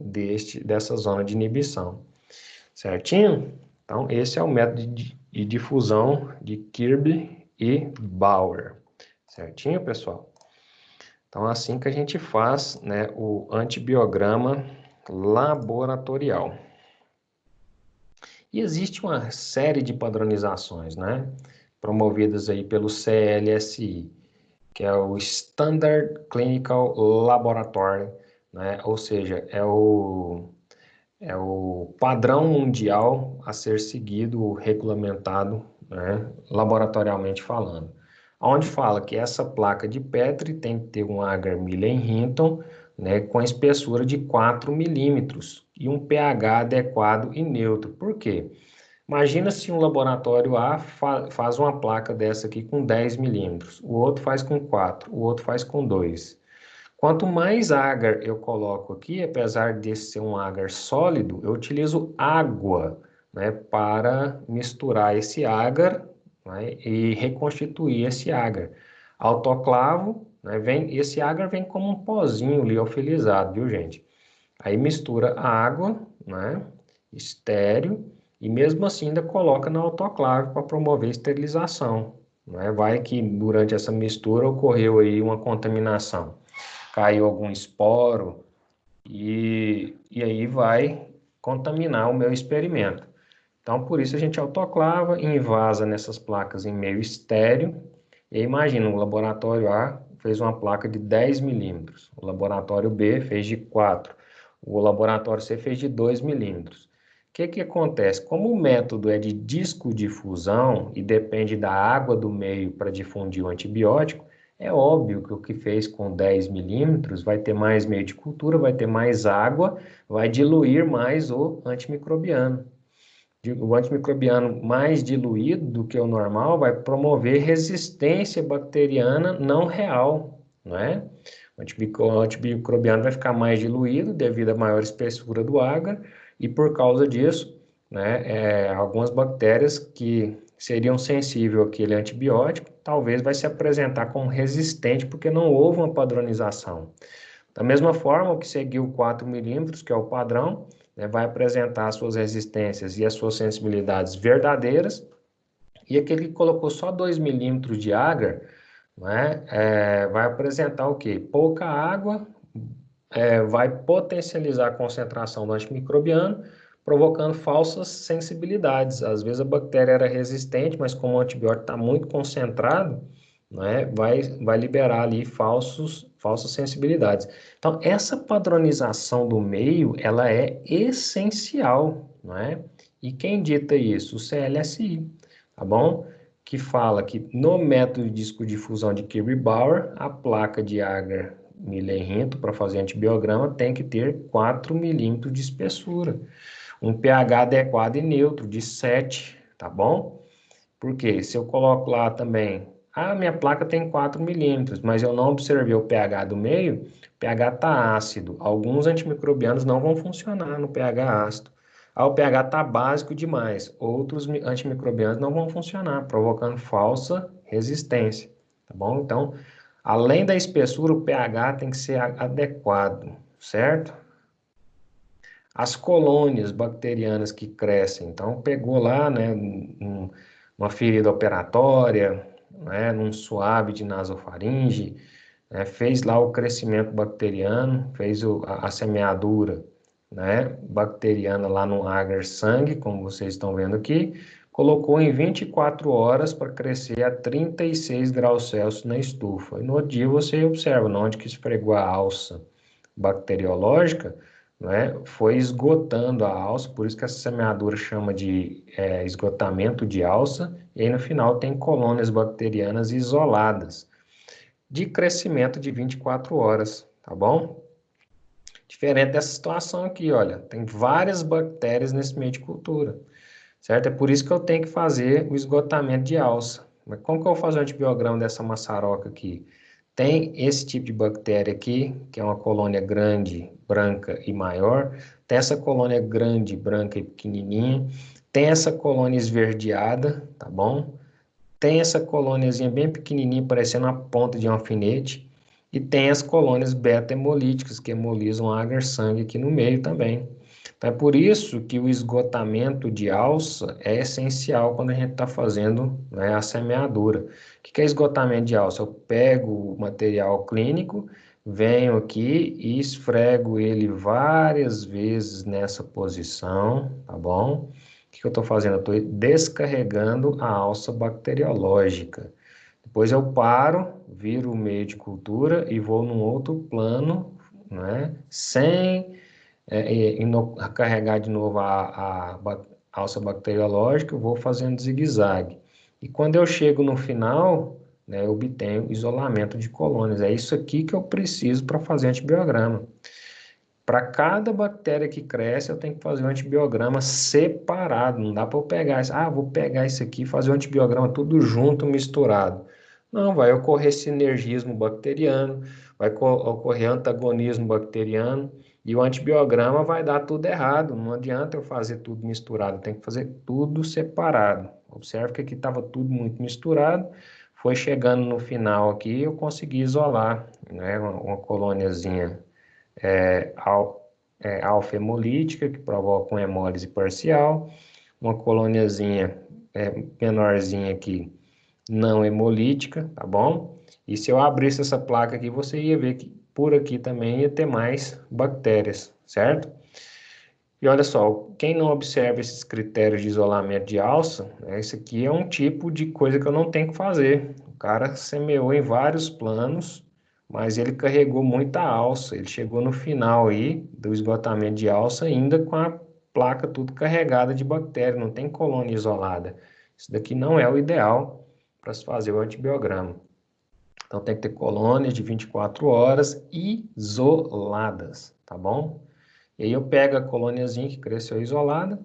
dessa zona de inibição, certinho? Então, esse é o método de difusão de Kirby e Bauer, certinho, pessoal? Então, assim que a gente faz, né, o antibiograma laboratorial. E existe uma série de padronizações, né, promovidas aí pelo CLSI, que é o Standard Clinical Laboratory, né, ou seja, é o padrão mundial a ser seguido, regulamentado, né, laboratorialmente falando. Onde fala que essa placa de Petri tem que ter um agar Miller-Hinton, né, com espessura de 4 milímetros e um pH adequado e neutro. Por quê? Imagina se um laboratório A faz uma placa dessa aqui com 10 milímetros, o outro faz com 4, o outro faz com 2. Quanto mais agar eu coloco aqui, apesar desse ser um agar sólido, eu utilizo água, né, para misturar esse agar, né, e reconstituir esse agar. Autoclavo, né, esse agar vem como um pozinho liofilizado, viu, gente? Aí mistura a água, né, estéreo, e mesmo assim ainda coloca na autoclave para promover esterilização. Né? Vai que durante essa mistura ocorreu aí uma contaminação, caiu algum esporo e aí vai contaminar o meu experimento. Então, por isso a gente autoclava, invasa nessas placas em meio estéreo. E imagina, o laboratório A fez uma placa de 10 milímetros, o laboratório B fez de 4, o laboratório C fez de 2 milímetros. O que acontece? Como o método é de discodifusão e depende da água do meio para difundir o antibiótico, é óbvio que o que fez com 10 milímetros vai ter mais meio de cultura, vai ter mais água, vai diluir mais o antimicrobiano. O antimicrobiano mais diluído do que o normal vai promover resistência bacteriana não real, não é? O antimicrobiano vai ficar mais diluído devido à maior espessura do agar e por causa disso, né, algumas bactérias que seriam sensíveis àquele antibiótico, talvez vai se apresentar como resistente porque não houve uma padronização. Da mesma forma, o que seguiu 4 milímetros, que é o padrão, né, vai apresentar as suas resistências e as suas sensibilidades verdadeiras, e aquele que colocou só 2 milímetros de agar, né, vai apresentar o quê? Pouca água, vai potencializar a concentração do antimicrobiano, provocando falsas sensibilidades. Às vezes a bactéria era resistente, mas como o antibiótico está muito concentrado, né, vai liberar ali falsas sensibilidades. Então, essa padronização do meio, ela é essencial, não é? E quem dita isso? O CLSI, tá bom? Que fala que no método de discodifusão de Kirby-Bauer, a placa de agar Miller-Hinton para fazer antibiograma tem que ter 4 milímetros de espessura, um pH adequado e neutro de 7, tá bom? Porque se eu coloco lá também, minha placa tem 4 milímetros, mas eu não observei o pH do meio, o pH está ácido. Alguns antimicrobianos não vão funcionar no pH ácido. O pH está básico demais. Outros antimicrobianos não vão funcionar, provocando falsa resistência, tá bom? Então, além da espessura, o pH tem que ser adequado, certo? As colônias bacterianas que crescem. Então, pegou lá, né, uma ferida operatória, né, num suave de nasofaringe, né, fez lá o crescimento bacteriano, fez a semeadura, né, bacteriana lá no agar sangue, como vocês estão vendo aqui, colocou em 24 horas para crescer a 36 graus Celsius na estufa. E no dia você observa, onde que esfregou a alça bacteriológica, né, foi esgotando a alça, por isso que essa semeadura chama de esgotamento de alça, e aí no final tem colônias bacterianas isoladas, de crescimento de 24 horas, tá bom? Diferente dessa situação aqui, olha, tem várias bactérias nesse meio de cultura, certo? É por isso que eu tenho que fazer o esgotamento de alça. Mas como que eu vou fazer o antibiograma dessa maçaroca aqui? Tem esse tipo de bactéria aqui, que é uma colônia grande, branca e maior. Tem essa colônia grande, branca e pequenininha. Tem essa colônia esverdeada, tá bom? Tem essa colôniazinha bem pequenininha, parecendo a ponta de um alfinete. E tem as colônias beta-hemolíticas, que hemolizam agar-sangue aqui no meio também. Então, é por isso que o esgotamento de alça é essencial quando a gente está fazendo, né, a semeadura. O que é esgotamento de alça? Eu pego o material clínico, venho aqui e esfrego ele várias vezes nessa posição, tá bom? O que eu estou fazendo? Eu estou descarregando a alça bacteriológica. Depois eu paro, viro o meio de cultura e vou num outro plano, né? Sem carregar de novo a alça bacteriológica, eu vou fazendo zigue-zague. E quando eu chego no final, né, eu obtenho isolamento de colônias. É isso aqui que eu preciso para fazer antibiograma. Para cada bactéria que cresce, eu tenho que fazer um antibiograma separado. Não dá para eu pegar isso. Ah, vou pegar isso aqui e fazer um antibiograma tudo junto, misturado. Não, vai ocorrer sinergismo bacteriano, vai ocorrer antagonismo bacteriano, e o antibiograma vai dar tudo errado. Não adianta eu fazer tudo misturado, tem que fazer tudo separado. Observe que aqui estava tudo muito misturado. Foi chegando no final aqui, eu consegui isolar, né, uma colôniazinha é, alfa-hemolítica, que provoca uma hemólise parcial, uma colôniazinha menorzinha aqui, não hemolítica, tá bom? E se eu abrisse essa placa aqui, você ia ver que por aqui também ia ter mais bactérias, certo? E olha só, quem não observa esses critérios de isolamento de alça, né, isso aqui é um tipo de coisa que eu não tenho que fazer. O cara semeou em vários planos, mas ele carregou muita alça. Ele chegou no final aí do esgotamento de alça ainda com a placa tudo carregada de bactéria, não tem colônia isolada. Isso daqui não é o ideal para se fazer o antibiograma. Então tem que ter colônias de 24 horas isoladas, tá bom? E aí eu pego a colôniazinha que cresceu isolada,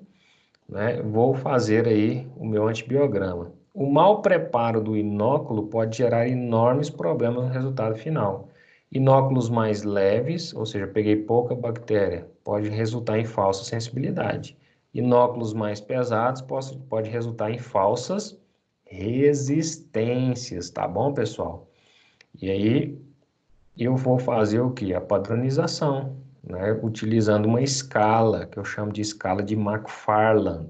né? Vou fazer aí o meu antibiograma. O mau preparo do inóculo pode gerar enormes problemas no resultado final. Inóculos mais leves, ou seja, peguei pouca bactéria, pode resultar em falsa sensibilidade. Inóculos mais pesados pode resultar em falsas resistências, tá bom, pessoal? E aí eu vou fazer o que? A padronização, né? Utilizando uma escala, que eu chamo de escala de McFarland,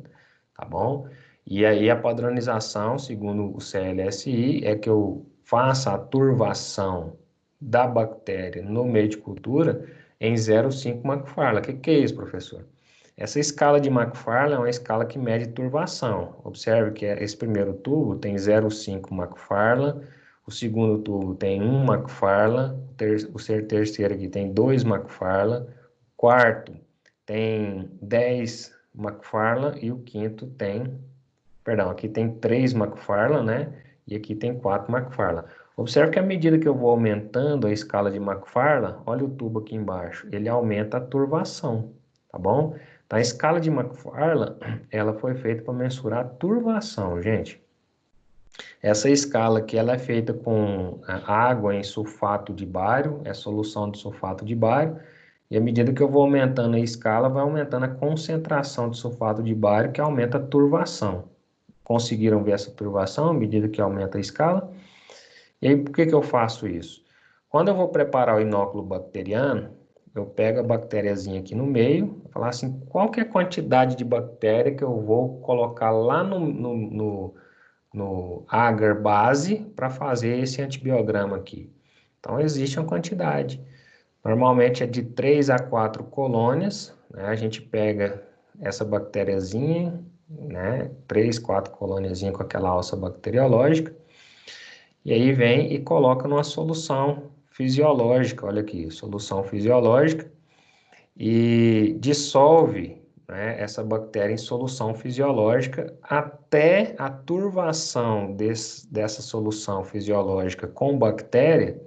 tá bom? E aí a padronização, segundo o CLSI, é que eu faça a turvação da bactéria no meio de cultura em 0,5 McFarland. O que é isso, professor? Essa escala de McFarland é uma escala que mede turvação. Observe que esse primeiro tubo tem 0,5 McFarland, o segundo tubo tem 1 McFarland, o terceiro aqui tem 2 McFarland, o quarto tem 10 McFarland e o quinto tem, perdão, aqui tem 3 McFarland, né? E aqui tem 4 McFarland. Observe que à medida que eu vou aumentando a escala de McFarland, olha o tubo aqui embaixo, ele aumenta a turvação, tá bom? Então, a escala de McFarland, ela foi feita para mensurar a turvação, gente. Essa escala aqui, ela é feita com água em sulfato de bário, é solução de sulfato de bário, e à medida que eu vou aumentando a escala, vai aumentando a concentração de sulfato de bário, que aumenta a turvação. Conseguiram ver essa turvação à medida que aumenta a escala? E aí, por que que eu faço isso? Quando eu vou preparar o inóculo bacteriano, eu pego a bactériazinha aqui no meio, vou falar assim, qual que é a quantidade de bactéria que eu vou colocar lá no agar base para fazer esse antibiograma aqui. Então, existe uma quantidade. Normalmente é de 3 a 4 colônias, né? A gente pega essa bactériazinha, né? 3, 4 colôniazinhas com aquela alça bacteriológica, e aí vem e coloca numa solução fisiológica, olha aqui, solução fisiológica, e dissolve, né, essa bactéria em solução fisiológica até a turvação dessa solução fisiológica com bactéria,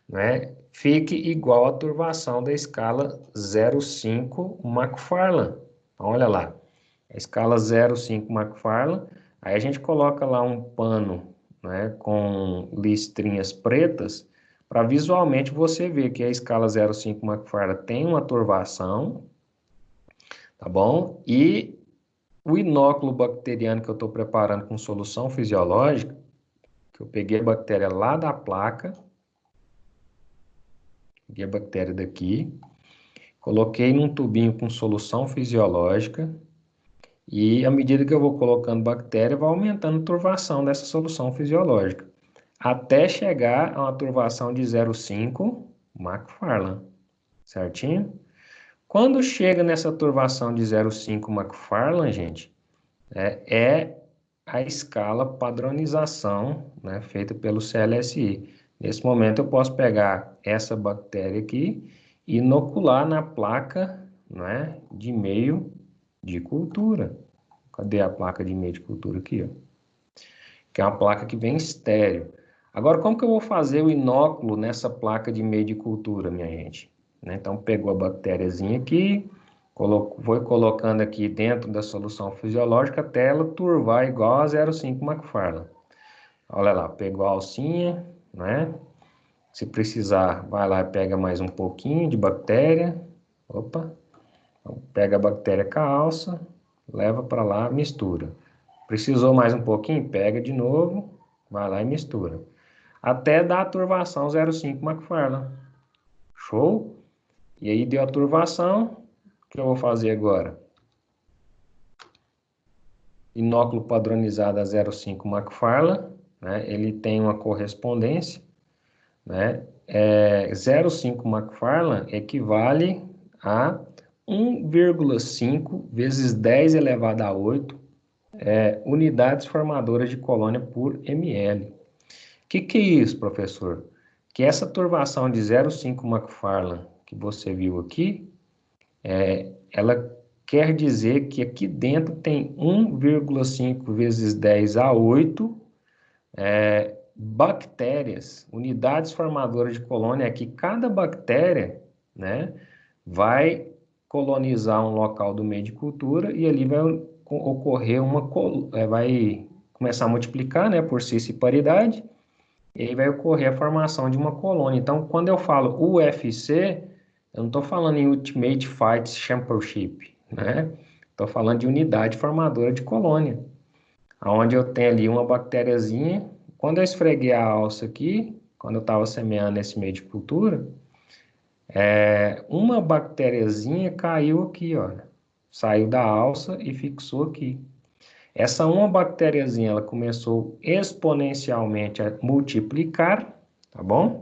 né, fique igual à turvação da escala 0,5 McFarland. Então, olha lá, a escala 0,5 McFarland, aí a gente coloca lá um pano, né, com listrinhas pretas, para visualmente você ver que a escala 0,5 McFarland tem uma turvação, tá bom? E o inóculo bacteriano que eu estou preparando com solução fisiológica, que eu peguei a bactéria lá da placa, peguei a bactéria daqui, coloquei num tubinho com solução fisiológica, e à medida que eu vou colocando bactéria, vai aumentando a turvação dessa solução fisiológica, até chegar a uma turvação de 0,5, Macfarlane, certinho? Quando chega nessa turvação de 0,5 Macfarlane, gente, é a escala padronização, né, feita pelo CLSI. Nesse momento eu posso pegar essa bactéria aqui e inocular na placa, né, de meio de cultura. Cadê a placa de meio de cultura aqui, ó? Que é uma placa que vem estéreo. Agora, como que eu vou fazer o inóculo nessa placa de meio de cultura, minha gente? Então, pegou a bactériazinha aqui, foi colocando aqui dentro da solução fisiológica até ela turvar igual a 0,5 Macfarlane. Olha lá, pegou a alcinha, né? Se precisar, vai lá e pega mais um pouquinho de bactéria. Opa! Então, pega a bactéria com a alça, leva para lá, mistura. Precisou mais um pouquinho? Pega de novo, vai lá e mistura. Até dar a turvação 0,5 Macfarlane. Show? E aí deu a turvação. O que eu vou fazer agora? Inóculo padronizado a 0,5 Macfarlane, né? Ele tem uma correspondência, né? 0,5 Macfarlane equivale a 1,5 vezes 10 elevado a 8 unidades formadoras de colônia por ml. O que é isso, professor? Que essa turvação de 0,5 Macfarlane que você viu aqui, ela quer dizer que aqui dentro tem 1,5 vezes 10 a 8 bactérias, unidades formadoras de colônia, é que cada bactéria, né, vai colonizar um local do meio de cultura e ali vai ocorrer vai começar a multiplicar, né, por cisparidade, e aí vai ocorrer a formação de uma colônia. Então, quando eu falo UFC, eu não estou falando em Ultimate Fight Championship, né? Estou falando de unidade formadora de colônia, onde eu tenho ali uma bactériazinha. Quando eu esfreguei a alça aqui, quando eu estava semeando esse meio de cultura, uma bactériazinha caiu aqui, olha. Saiu da alça e fixou aqui. Essa uma bactériazinha, ela começou exponencialmente a multiplicar, tá bom?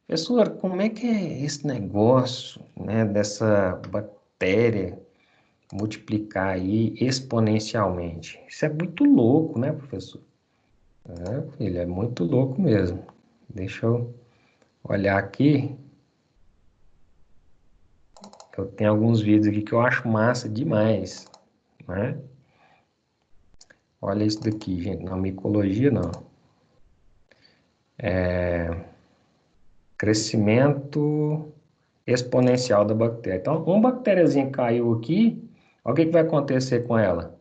Professor, como é que é esse negócio, né, dessa bactéria multiplicar aí exponencialmente? Isso é muito louco, né, professor? Filho, é muito louco mesmo. Deixa eu olhar aqui. Eu tenho alguns vídeos aqui que eu acho massa demais, né? Olha isso daqui, gente. Na micologia, não. Crescimento exponencial da bactéria. Então, uma bactériazinha caiu aqui, olha o que vai acontecer com ela.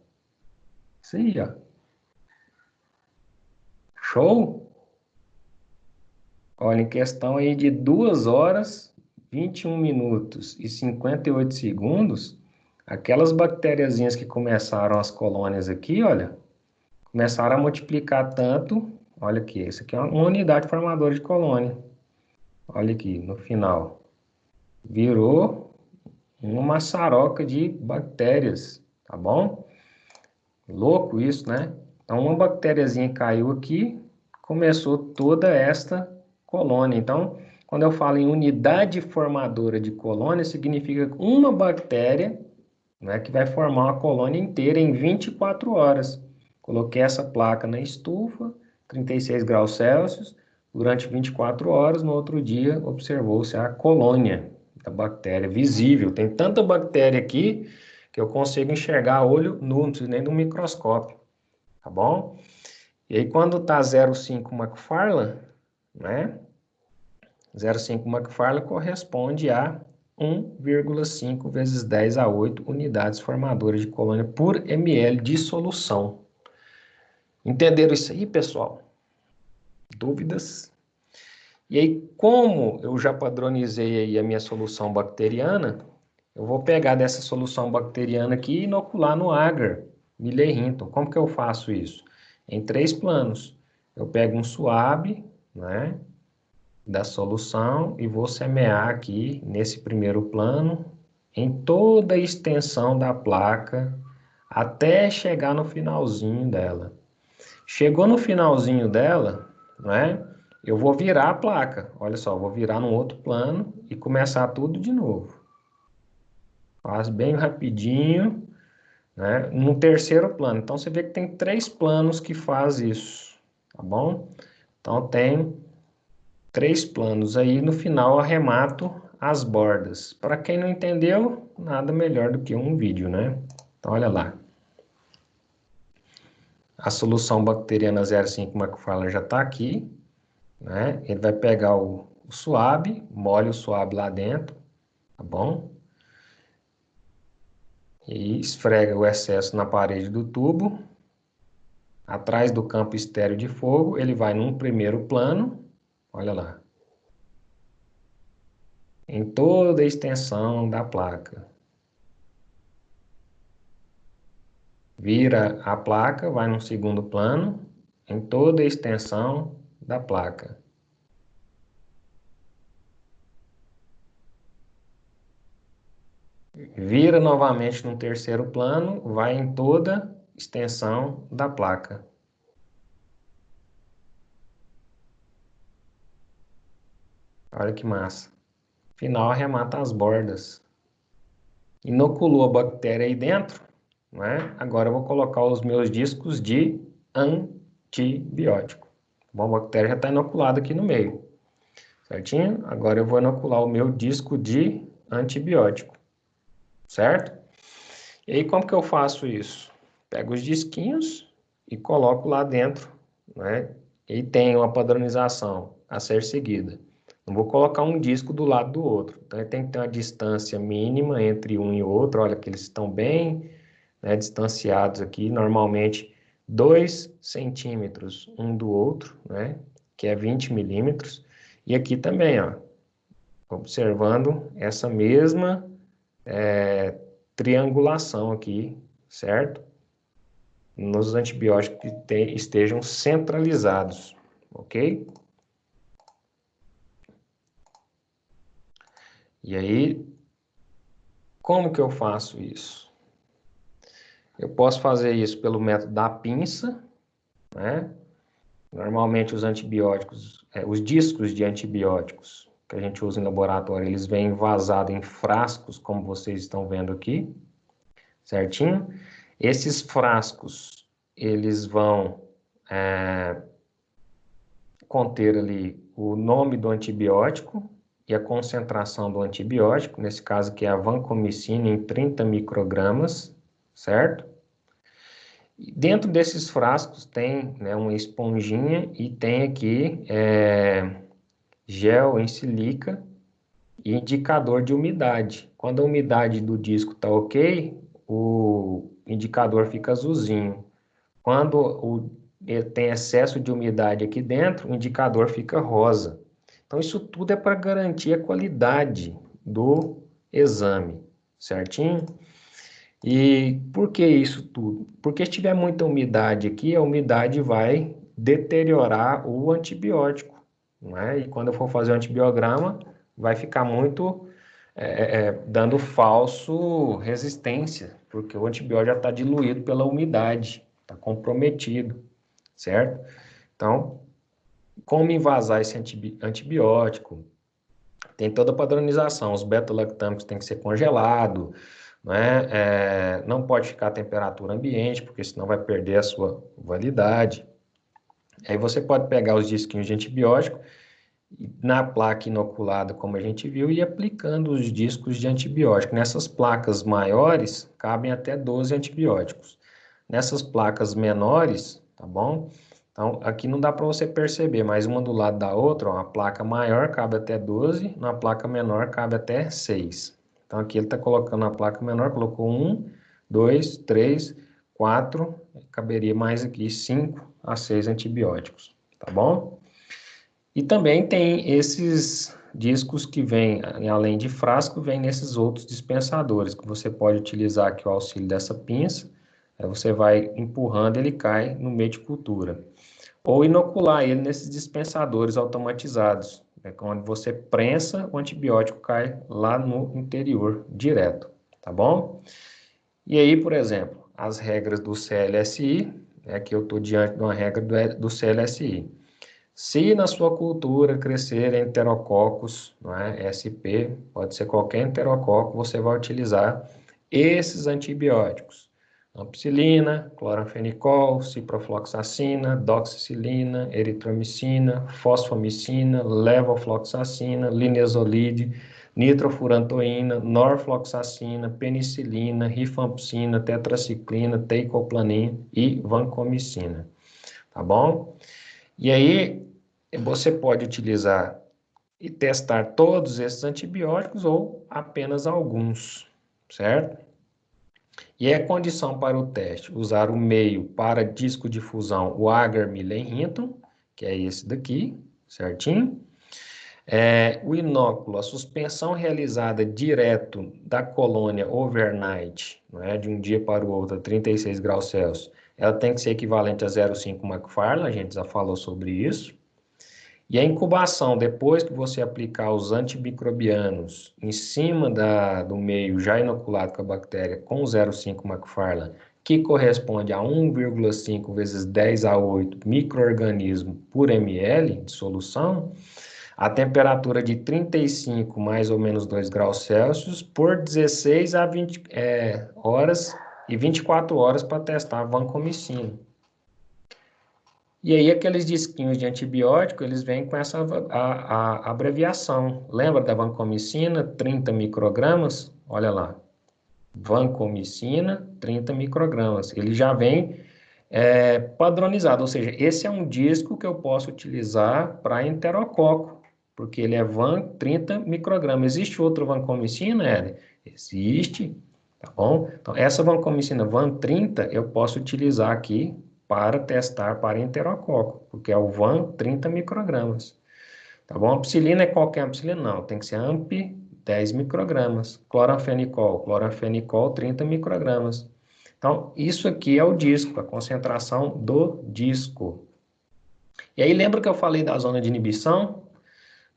Isso aí, ó. Show? Olha, em questão aí de 2 horas, 21 minutos e 58 segundos, aquelas bactériazinhas que começaram as colônias aqui, olha, começaram a multiplicar tanto. Olha aqui, isso aqui é uma unidade formadora de colônia. Olha aqui, no final. Virou uma maçaroca de bactérias, tá bom? Louco isso, né? Então, uma bactériazinha caiu aqui, começou toda esta colônia. Então, quando eu falo em unidade formadora de colônia, significa uma bactéria, né, que vai formar uma colônia inteira em 24 horas. Coloquei essa placa na estufa, 36 graus Celsius, durante 24 horas, no outro dia observou-se a colônia da bactéria visível. Tem tanta bactéria aqui que eu consigo enxergar a olho nu, não preciso nem do microscópio, tá bom? E aí quando está 0,5 Macfarlane, né? 0,5 Macfarlane corresponde a 1,5 vezes 10 a 8 unidades formadoras de colônia por ml de solução. Entenderam isso aí, pessoal? Dúvidas? E aí, como eu já padronizei aí a minha solução bacteriana, eu vou pegar dessa solução bacteriana aqui e inocular no agar Miller Hinton. Como que eu faço isso? Em 3 planos. Eu pego um suave, né, da solução e vou semear aqui nesse primeiro plano em toda a extensão da placa até chegar no finalzinho dela. Chegou no finalzinho dela, né? eu vou virar a placa. Olha só, vou virar num outro plano e começar tudo de novo. Faz bem rapidinho, né? No terceiro plano. Então, você vê que tem 3 planos que faz isso, tá bom? Então, tem 3 planos aí. No final, eu arremato as bordas. Para quem não entendeu, nada melhor do que um vídeo, né? Então, olha lá. A solução bacteriana 0,5 microfarad já está aqui, né? Ele vai pegar o suave, molha o suave lá dentro, tá bom? E esfrega o excesso na parede do tubo. Atrás do campo estéreo de fogo, ele vai num primeiro plano, olha lá, em toda a extensão da placa. Vira a placa, vai num segundo plano, em toda a extensão da placa. Vira novamente no terceiro plano, vai em toda extensão da placa. Olha que massa. Final, arremata as bordas. Inoculou a bactéria aí dentro, né? Agora eu vou colocar os meus discos de antibiótico. Bom, a bactéria já está inoculada aqui no meio, certinho? Agora eu vou inocular o meu disco de antibiótico, certo? E aí, como que eu faço isso? Pego os disquinhos e coloco lá dentro, né? E tem uma padronização a ser seguida. Não vou colocar um disco do lado do outro. Então, ele tem que ter uma distância mínima entre um e outro. Olha que eles estão bem, né, distanciados aqui. Normalmente, 2 centímetros um do outro, né? Que é 20 milímetros. E aqui também, ó, observando essa mesma triangulação aqui, certo? Nos antibióticos que estejam centralizados, ok? E aí, como que eu faço isso? Eu posso fazer isso pelo método da pinça, né? Normalmente os antibióticos, os discos de antibióticos que a gente usa em laboratório, eles vêm vazados em frascos, como vocês estão vendo aqui, certinho? Esses frascos, eles vão conter ali o nome do antibiótico e a concentração do antibiótico, nesse caso que é a vancomicina em 30 microgramas, certo? E dentro desses frascos tem, né, uma esponjinha e tem aqui gel em silica e indicador de umidade. Quando a umidade do disco está ok, o indicador fica azulzinho. Quando tem excesso de umidade aqui dentro, o indicador fica rosa. Então, isso tudo é para garantir a qualidade do exame, certinho? E por que isso tudo? Porque se tiver muita umidade aqui, a umidade vai deteriorar o antibiótico, não é? E quando eu for fazer o antibiograma, vai ficar muito dando falso resistência, porque o antibiótico já está diluído pela umidade, está comprometido, certo? Então, como invasar esse antibiótico? Tem toda a padronização, os beta-lactâmicos têm que ser congelados, né? Não pode ficar a temperatura ambiente, porque senão vai perder a sua validade. Aí você pode pegar os disquinhos de antibiótico na placa inoculada, como a gente viu, e aplicando os discos de antibiótico. Nessas placas maiores, cabem até 12 antibióticos. Nessas placas menores, tá bom? Então, aqui não dá para você perceber, mas uma do lado da outra, ó, a placa maior cabe até 12, na placa menor cabe até 6. Então, aqui ele está colocando a placa menor, colocou 1, 2, 3, 4, caberia mais aqui 5 a 6 antibióticos, tá bom? E também tem esses discos que vêm, além de frasco, vem nesses outros dispensadores, que você pode utilizar aqui o auxílio dessa pinça, aí você vai empurrando, ele cai no meio de cultura. Ou inocular ele nesses dispensadores automatizados, onde você prensa, o antibiótico cai lá no interior, direto, tá bom? E aí, por exemplo, as regras do CLSI, que eu estou diante de uma regra do CLSI. Se na sua cultura crescer enterococos, não é? SP, pode ser qualquer enterococo, você vai utilizar esses antibióticos. Ampicilina, cloranfenicol, ciprofloxacina, doxicilina, eritromicina, fosfomicina, levofloxacina, linezolide, nitrofurantoína, norfloxacina, penicilina, rifampicina, tetraciclina, teicoplanin e vancomicina. Tá bom? E aí, você pode utilizar e testar todos esses antibióticos ou apenas alguns, certo? E é condição para o teste usar o meio para disco de fusão, o Agar-Millen-Hinton, que é esse daqui, certinho? O inóculo, a suspensão realizada direto da colônia overnight, não é, de um dia para o outro, a 36 graus Celsius, ela tem que ser equivalente a 0,5 McFarlane, a gente já falou sobre isso. E a incubação, depois que você aplicar os antimicrobianos em cima do meio já inoculado com a bactéria com 0,5 McFarlane, que corresponde a 1,5 vezes 10 a 8 micro-organismo por ml de solução, a temperatura de 35 mais ou menos 2 graus Celsius por 16 a 20 horas e 24 horas para testar a vancomicina. E aí aqueles disquinhos de antibiótico, eles vêm com essa a abreviação. Lembra da vancomicina, 30 microgramas? Olha lá, vancomicina, 30 microgramas. Ele já vem padronizado, ou seja, esse é um disco que eu posso utilizar para enterococo, porque ele é van 30 microgramas. Existe outro vancomicina, Éder? Existe, tá bom? Então, essa vancomicina van 30 eu posso utilizar aqui para testar para enterococo, porque é o van 30 microgramas. Tá bom? Ampicilina é qualquer ampicilina? Não, tem que ser amp 10 microgramas. Cloranfenicol 30 microgramas. Então, isso aqui é o disco, a concentração do disco. E aí, lembra que eu falei da zona de inibição?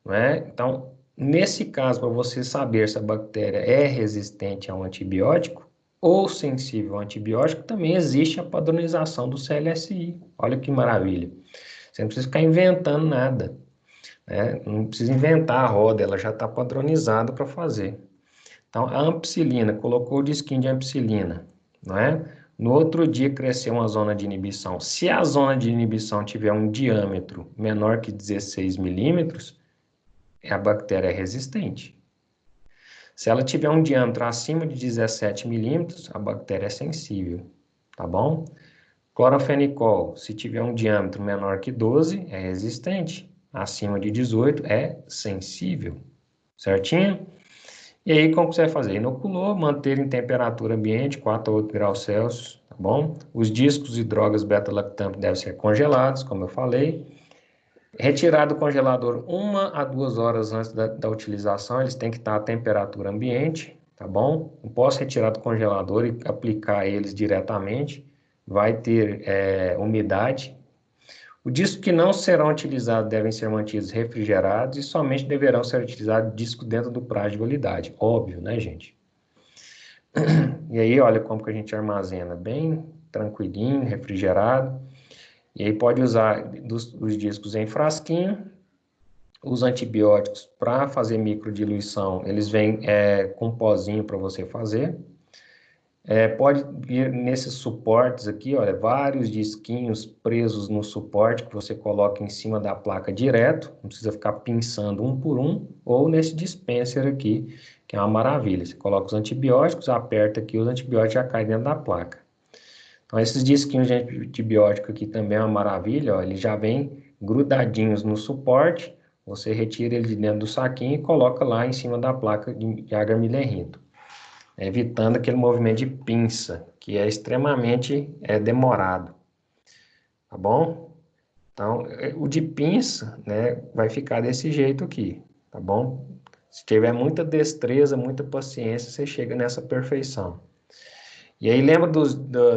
Não é? Então, nesse caso, para você saber se a bactéria é resistente a um antibiótico ou sensível ao antibiótico, também existe a padronização do CLSI. Olha que maravilha. Você não precisa ficar inventando nada, né? Não precisa inventar a roda, ela já está padronizada para fazer. Então, a ampicilina, colocou o disquinho de ampicilina, não é? No outro dia cresceu uma zona de inibição. Se a zona de inibição tiver um diâmetro menor que 16 milímetros, a bactéria é resistente. Se ela tiver um diâmetro acima de 17 milímetros, a bactéria é sensível, tá bom? Cloranfenicol, se tiver um diâmetro menor que 12, é resistente. Acima de 18 é sensível, certinho? E aí, como você vai fazer? Inoculou, manter em temperatura ambiente, 4 a 8 graus Celsius, tá bom? Os discos e drogas beta-lactam devem ser congelados, como eu falei. Retirar do congelador 1 a 2 horas antes da utilização, eles têm que estar a temperatura ambiente, tá bom? Não posso retirar do congelador e aplicar eles diretamente, vai ter umidade. O disco que não serão utilizados devem ser mantidos refrigerados e somente deverão ser utilizados disco dentro do prazo de validade. Óbvio, né, gente? E aí, olha como que a gente armazena, bem tranquilinho, refrigerado. E aí pode usar os discos em frasquinho. Os antibióticos para fazer microdiluição, eles vêm com pozinho para você fazer. Pode vir nesses suportes aqui, olha, vários disquinhos presos no suporte que você coloca em cima da placa direto, não precisa ficar pinçando um por um, ou nesse dispenser aqui, que é uma maravilha. Você coloca os antibióticos, aperta aqui, os antibióticos já caem dentro da placa. Então, esses disquinhos de antibiótico aqui também é uma maravilha, ó, eles já vêm grudadinhos no suporte, você retira ele de dentro do saquinho e coloca lá em cima da placa de Agar-Millen-Hinton, evitando aquele movimento de pinça, que é extremamente demorado, tá bom? Então, o de pinça, né, vai ficar desse jeito aqui, tá bom? Se tiver muita destreza, muita paciência, você chega nessa perfeição. E aí, lembra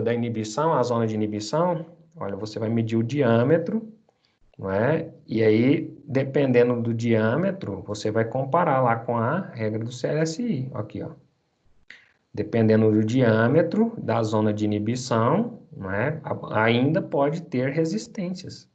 da inibição, a zona de inibição? Olha, você vai medir o diâmetro, não é? E aí, dependendo do diâmetro, você vai comparar lá com a regra do CLSI, aqui, ó. Dependendo do diâmetro da zona de inibição, não é? Ainda pode ter resistências.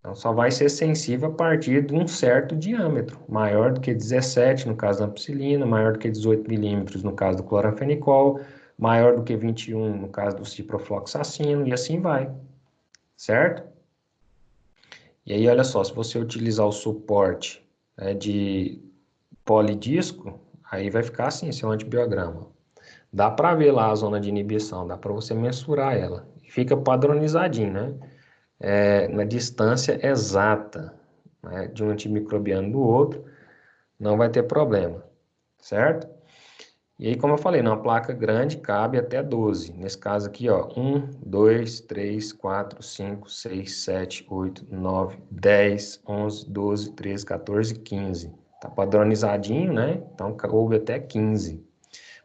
Então, só vai ser sensível a partir de um certo diâmetro, maior do que 17 no caso da ampicilina, maior do que 18 milímetros no caso do cloranfenicol, maior do que 21 no caso do ciprofloxacino, e assim vai, certo? E aí, olha só, se você utilizar o suporte de polidisco, aí vai ficar assim, seu antibiograma. Dá para ver lá a zona de inibição, dá para você mensurar ela. Fica padronizadinho, né? Na distância exata, né, de um antimicrobiano do outro, não vai ter problema, certo? E aí, como eu falei, numa placa grande cabe até 12. Nesse caso aqui, ó, 1, 2, 3, 4, 5, 6, 7, 8, 9, 10, 11, 12, 13, 14, 15. Tá padronizadinho, né? Então, coube até 15.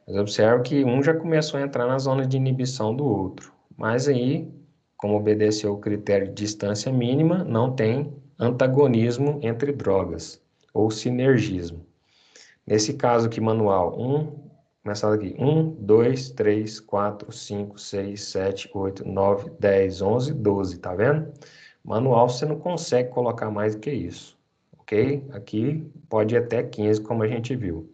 Mas observe que um já começou a entrar na zona de inibição do outro. Mas aí, como obedeceu o critério de distância mínima, não tem antagonismo entre drogas, ou sinergismo. Nesse caso aqui, manual, começando aqui, 1, 2, 3, 4, 5, 6, 7, 8, 9, 10, 11, 12, tá vendo? Manual você não consegue colocar mais do que isso, ok? Aqui pode ir até 15, como a gente viu.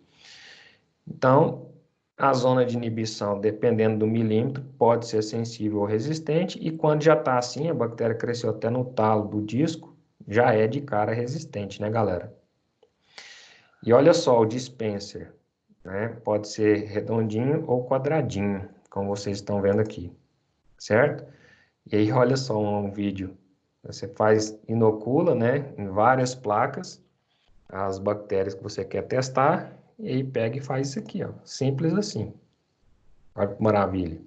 Então, a zona de inibição, dependendo do milímetro, pode ser sensível ou resistente, e quando já está assim, a bactéria cresceu até no talo do disco, já é de cara resistente, né, galera? E olha só, o dispenser, né? Pode ser redondinho ou quadradinho, como vocês estão vendo aqui, certo? E aí, olha só um vídeo. Você faz, inocula, né, em várias placas, as bactérias que você quer testar, e aí pega e faz isso aqui, ó. Simples assim. Olha que maravilha.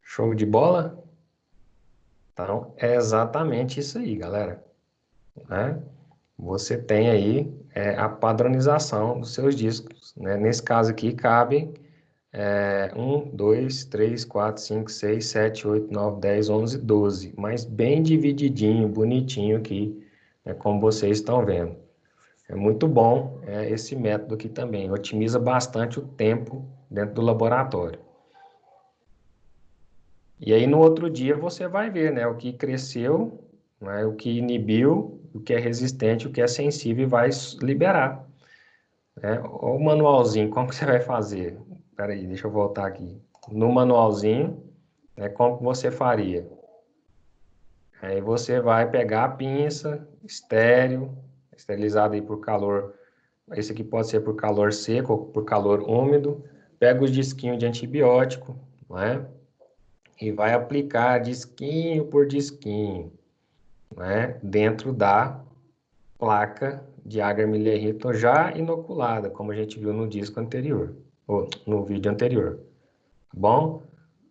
Show de bola? Então, é exatamente isso aí, galera, né? Você tem aí a padronização dos seus discos, né? Nesse caso aqui, cabem 1, 2, 3, 4, 5, 6, 7, 8, 9, 10, 11, 12, mas bem divididinho, bonitinho aqui, né, como vocês estão vendo. É muito bom esse método aqui também, otimiza bastante o tempo dentro do laboratório. E aí no outro dia você vai ver, né, o que cresceu, né, o que inibiu, o que é resistente, o que é sensível e vai liberar, né? O manualzinho, como que você vai fazer? Espera aí, deixa eu voltar aqui. No manualzinho, né, como que você faria? Aí você vai pegar a pinça, estéreo, esterilizado aí por calor. Esse aqui pode ser por calor seco ou por calor úmido. Pega os disquinhos de antibiótico, não é? E vai aplicar disquinho por disquinho, né? Dentro da placa de agar-millerito já inoculada, como a gente viu no disco anterior, ou no vídeo anterior. Tá bom?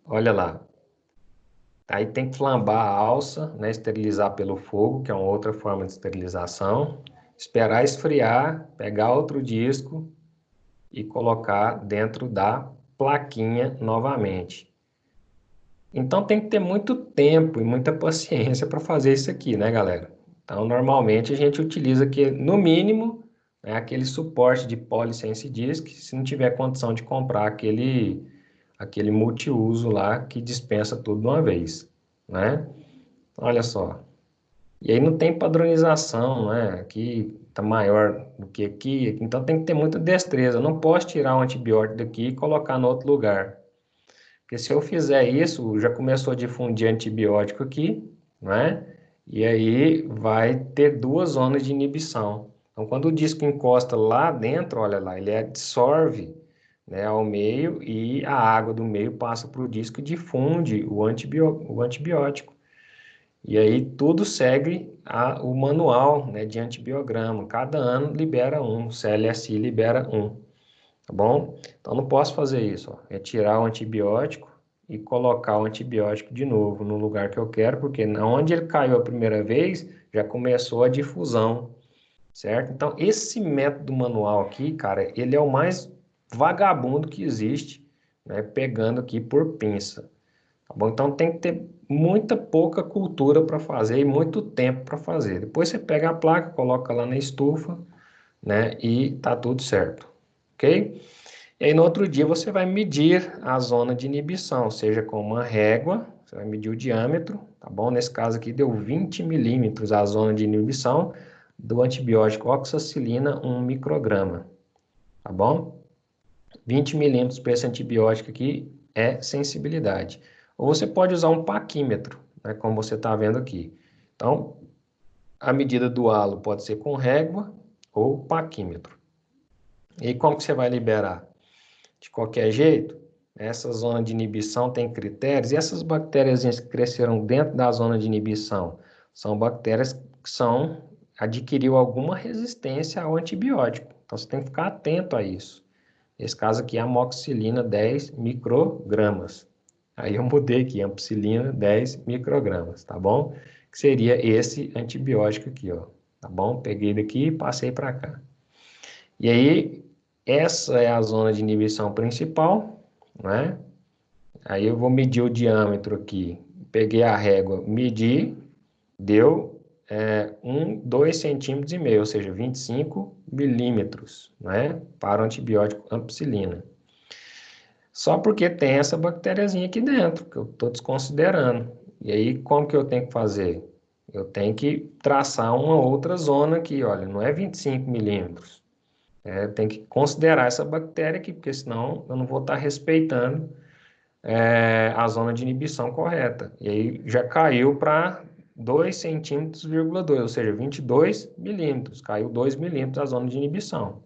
Olha lá. Aí tem que flambar a alça, né? Esterilizar pelo fogo, que é uma outra forma de esterilização. Esperar esfriar, pegar outro disco e colocar dentro da plaquinha novamente. Então tem que ter muito tempo e muita paciência para fazer isso aqui, né, galera? Então normalmente a gente utiliza aqui, no mínimo, né, aquele suporte de Polysense Disc, se não tiver condição de comprar aquele multiuso lá que dispensa tudo de uma vez, né? Olha só. E aí não tem padronização, né? Aqui tá maior do que aqui, então tem que ter muita destreza. Eu não posso tirar um antibiótico daqui e colocar no outro lugar. Porque se eu fizer isso, já começou a difundir antibiótico aqui, né? E aí vai ter duas zonas de inibição. Então, quando o disco encosta lá dentro, olha lá, ele absorve, né, ao meio e a água do meio passa para o disco e difunde o antibiótico. E aí tudo segue o manual, né, de antibiograma. Cada ano libera um, o CLSI libera um, tá bom? Então não posso fazer isso, ó. É tirar o antibiótico e colocar o antibiótico de novo no lugar que eu quero, porque onde ele caiu a primeira vez, já começou a difusão, certo? Então esse método manual aqui, cara, ele é o mais vagabundo que existe, né, pegando aqui por pinça. tá bom? Então tem que ter muita pouca cultura para fazer e muito tempo para fazer. Depois você pega a placa, coloca lá na estufa, né? E tá tudo certo, ok? E aí no outro dia você vai medir a zona de inibição, seja com uma régua, você vai medir o diâmetro, tá bom? Nesse caso aqui deu 20 milímetros a zona de inibição do antibiótico oxacilina 1 micrograma, tá bom? 20 milímetros para esse antibiótico aqui é sensibilidade. Ou você pode usar um paquímetro, né, como você está vendo aqui. Então, a medida do halo pode ser com régua ou paquímetro. E como que você vai liberar? De qualquer jeito, essa zona de inibição tem critérios, e essas bactérias que cresceram dentro da zona de inibição são bactérias que adquiriu alguma resistência ao antibiótico. Então, você tem que ficar atento a isso. Nesse caso aqui, amoxicilina 10 microgramas. Aí eu mudei aqui, ampicilina 10 microgramas, tá bom? Que seria esse antibiótico aqui, ó. Tá bom? Peguei daqui e passei para cá. E aí, essa é a zona de inibição principal, né? Aí eu vou medir o diâmetro aqui. Peguei a régua, medi, deu 2,5 centímetros, ou seja, 25 milímetros, né? Para o antibiótico ampicilina. Só porque tem essa bactériazinha aqui dentro, que eu estou desconsiderando. E aí, como que eu tenho que fazer? Eu tenho que traçar uma outra zona aqui, olha, não é 25 milímetros. Tem que considerar essa bactéria aqui, porque senão eu não vou estar respeitando a zona de inibição correta. E aí já caiu para 2 centímetros, ou seja, 22 milímetros. Caiu 2 milímetros a zona de inibição.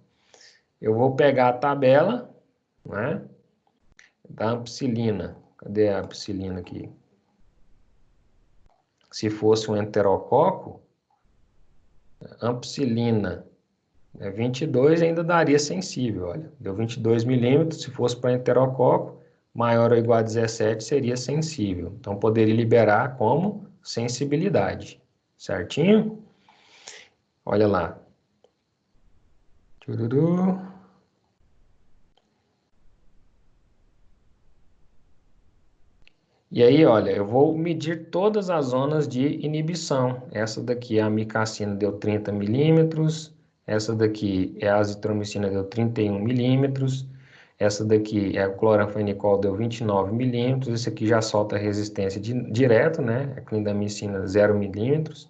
Eu vou pegar a tabela, né, da ampicilina. Cadê a ampicilina aqui? Se fosse um enterococo, ampicilina 22 ainda daria sensível, olha. Deu 22 milímetros, se fosse para enterococo, maior ou igual a 17 seria sensível. Então, poderia liberar como sensibilidade, certinho? Olha lá. Tururu. E aí, olha, eu vou medir todas as zonas de inibição. Essa daqui, a amicacina, deu 30 milímetros. Essa daqui é a azitromicina, deu 31 milímetros. Essa daqui é o cloranfenicol, deu 29 milímetros. Esse aqui já solta resistência direto, né? A clindamicina, 0 milímetros.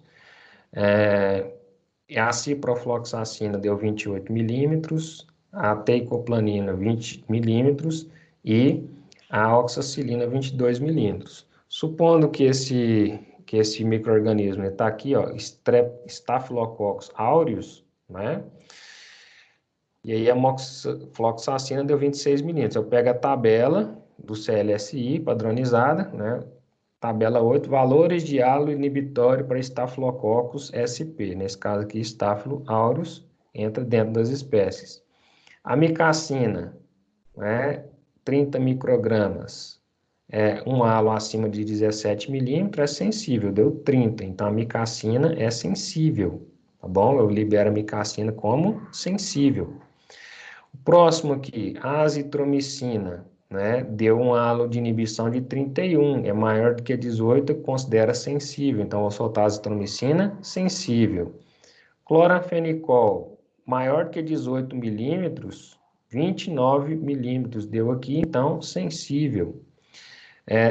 A ciprofloxacina deu 28 milímetros. A teicoplanina, 20 milímetros. E a oxacilina, 22 milímetros. Supondo que esse micro-organismo está aqui, ó, Staphylococcus aureus, né? E aí a moxifloxacina deu 26 milímetros. Eu pego a tabela do CLSI padronizada, né? Tabela 8, valores de halo inibitório para Staphylococcus sp. Nesse caso aqui, Staphylo aureus entra dentro das espécies. Amicacina, né? 30 microgramas. Um halo acima de 17 milímetros é sensível, deu 30. Então, a amicacina é sensível, tá bom? Eu libero a amicacina como sensível. O próximo aqui, a azitromicina, né? Deu um halo de inibição de 31, é maior do que 18, considera sensível. Então, vou soltar a azitromicina, sensível. Cloranfenicol, maior do que 18 milímetros, 29 milímetros deu aqui, então, sensível.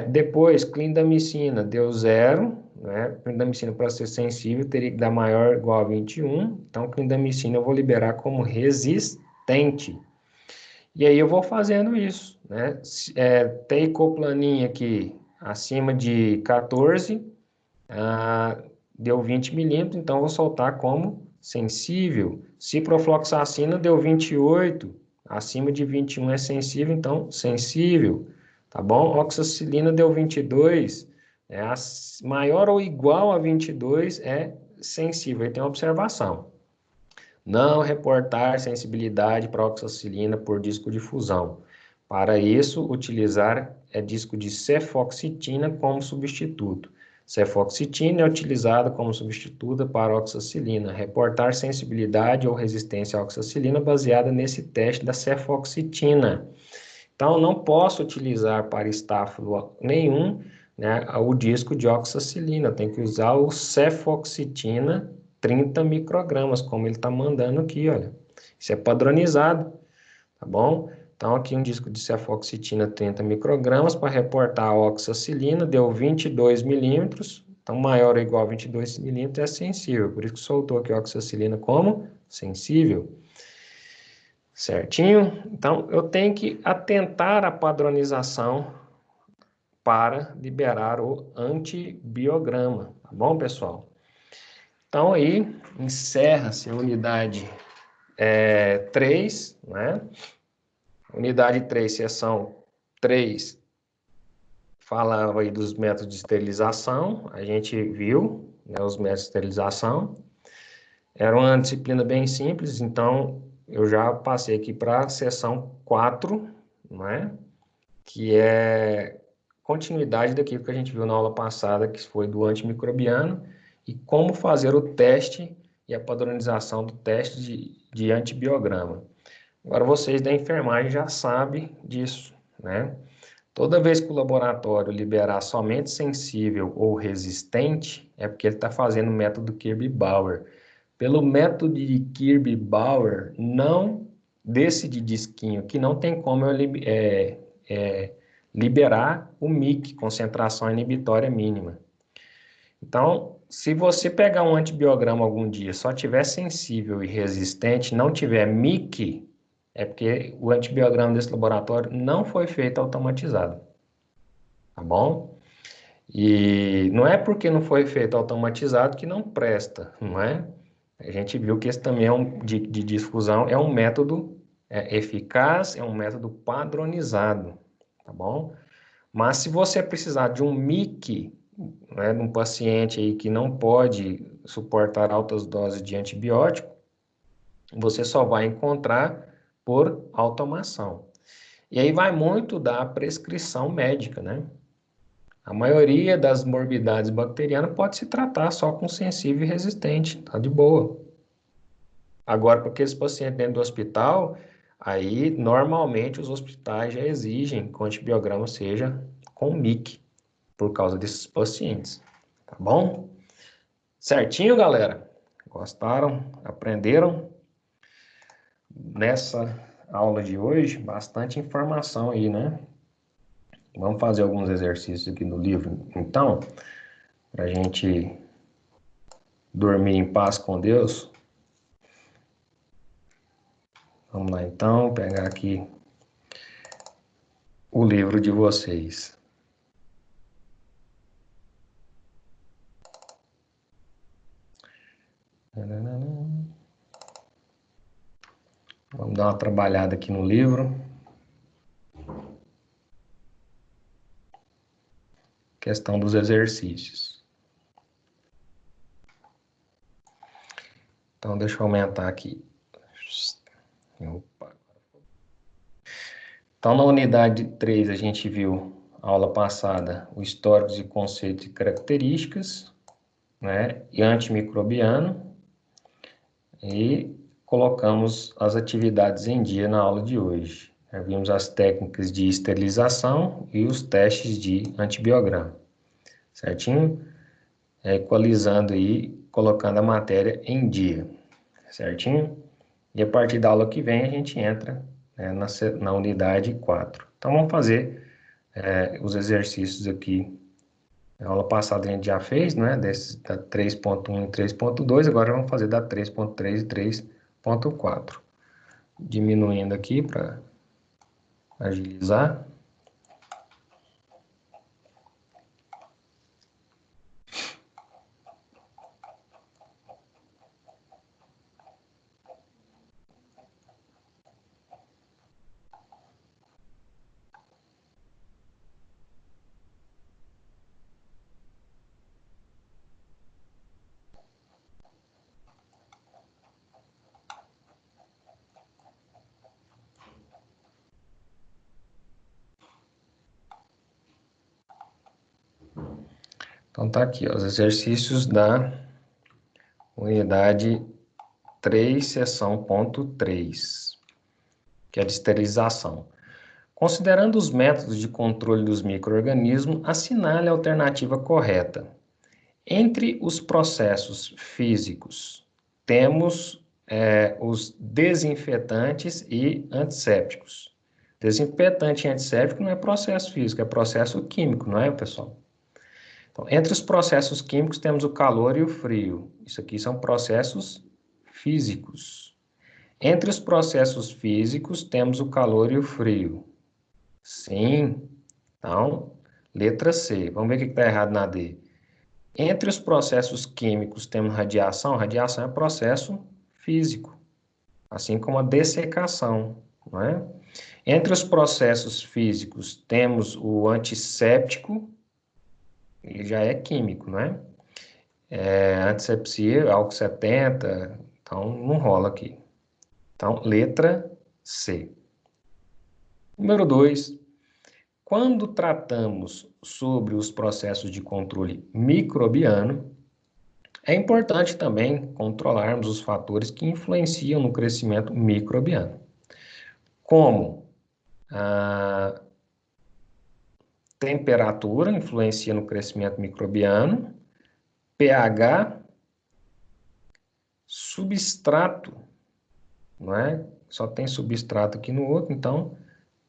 Depois, clindamicina, deu 0, né? Clindamicina, para ser sensível, teria que dar maior ou igual a 21. Então, clindamicina eu vou liberar como resistente. E aí eu vou fazendo isso, né? Teicoplanin aqui, acima de 14, deu 20 milímetros, então eu vou soltar como sensível. Ciprofloxacina deu 28, acima de 21 é sensível, então sensível. Tá bom? Oxacilina deu 22, maior ou igual a 22 é sensível. Aí tem uma observação. Não reportar sensibilidade para oxacilina por disco de fusão. Para isso, utilizar disco de cefoxitina como substituto. Cefoxitina é utilizada como substituto para oxacilina. Reportar sensibilidade ou resistência à oxacilina baseada nesse teste da cefoxitina. Então, não posso utilizar para estáfilo nenhum, né, o disco de oxacilina. Eu tenho que usar o cefoxitina 30 microgramas, como ele está mandando aqui, olha. Isso é padronizado, tá bom? Então, aqui um disco de cefoxitina 30 microgramas para reportar a oxacilina, deu 22 milímetros. Então, maior ou igual a 22 milímetros é sensível. Por isso que soltou aqui a oxacilina como sensível. Certinho? Então, eu tenho que atentar à padronização para liberar o antibiograma. Tá bom, pessoal? Então, aí, encerra-se a unidade 3, né? Unidade 3, seção 3, falava aí dos métodos de esterilização. A gente viu, né, os métodos de esterilização. Era uma disciplina bem simples, então eu já passei aqui para a seção 4, né? Que é continuidade daquilo que a gente viu na aula passada, que foi do antimicrobiano, e como fazer o teste e a padronização do teste de antibiograma. Agora, vocês da enfermagem já sabem disso, né? Toda vez que o laboratório liberar somente sensível ou resistente, é porque ele está fazendo o método Kirby-Bauer. Pelo método de Kirby-Bauer, não desse de disquinho, que não tem como eu liberar o MIC, concentração inibitória mínima. Então, se você pegar um antibiograma algum dia, só tiver sensível e resistente, não tiver MIC, é porque o antibiograma desse laboratório não foi feito automatizado, tá bom? E não é porque não foi feito automatizado que não presta, não é? A gente viu que esse também é de difusão, é um método eficaz, é um método padronizado, tá bom? Mas se você precisar de um MIC, né, de um paciente aí que não pode suportar altas doses de antibiótico, você só vai encontrar por automação. E aí vai muito da prescrição médica, né? A maioria das morbidades bacterianas pode se tratar só com sensível e resistente, tá de boa. Agora, para aqueles pacientes dentro do hospital, aí normalmente os hospitais já exigem que o antibiograma seja com MIC, por causa desses pacientes, tá bom? Certinho, galera? Gostaram? Aprenderam? Nessa aula de hoje, bastante informação aí, né? Vamos fazer alguns exercícios aqui no livro, então, para a gente dormir em paz com Deus. Vamos lá, então, pegar aqui o livro de vocês. Vamos dar uma trabalhada aqui no livro. Questão dos exercícios. Então, deixa eu aumentar aqui. Opa. Então, na unidade 3, a gente viu, aula passada, o histórico de conceitos e características, né, e antimicrobiano, e colocamos as atividades em dia na aula de hoje. Vimos as técnicas de esterilização e os testes de antibiograma, certinho? Equalizando aí, colocando a matéria em dia, certinho? E a partir da aula que vem a gente entra, né, na unidade 4. Então vamos fazer os exercícios aqui. A aula passada a gente já fez, né, da 3.1 e 3.2, agora vamos fazer da 3.3 e 3.4. Diminuindo aqui para agilizar. Então tá aqui, ó, os exercícios da unidade 3, seção ponto 3, que é de esterilização. Considerando os métodos de controle dos micro-organismos, assinale a alternativa correta. Entre os processos físicos, temos os desinfetantes e antissépticos. Desinfetante e antisséptico não é processo físico, é processo químico, não é, pessoal? Então, entre os processos químicos, temos o calor e o frio. Isso aqui são processos físicos. Entre os processos físicos, temos o calor e o frio. Sim. Então, letra C. Vamos ver o que está errado na D. Entre os processos químicos, temos radiação. Radiação é processo físico, assim como a dessecação, não é? Entre os processos físicos, temos o antisséptico, ele já é químico, não é? Antisepsia, álcool 70, então não rola aqui. Então, letra C. Número 2. Quando tratamos sobre os processos de controle microbiano, é importante também controlarmos os fatores que influenciam no crescimento microbiano, como a temperatura influencia no crescimento microbiano, pH, substrato, não é? Só tem substrato aqui no outro, então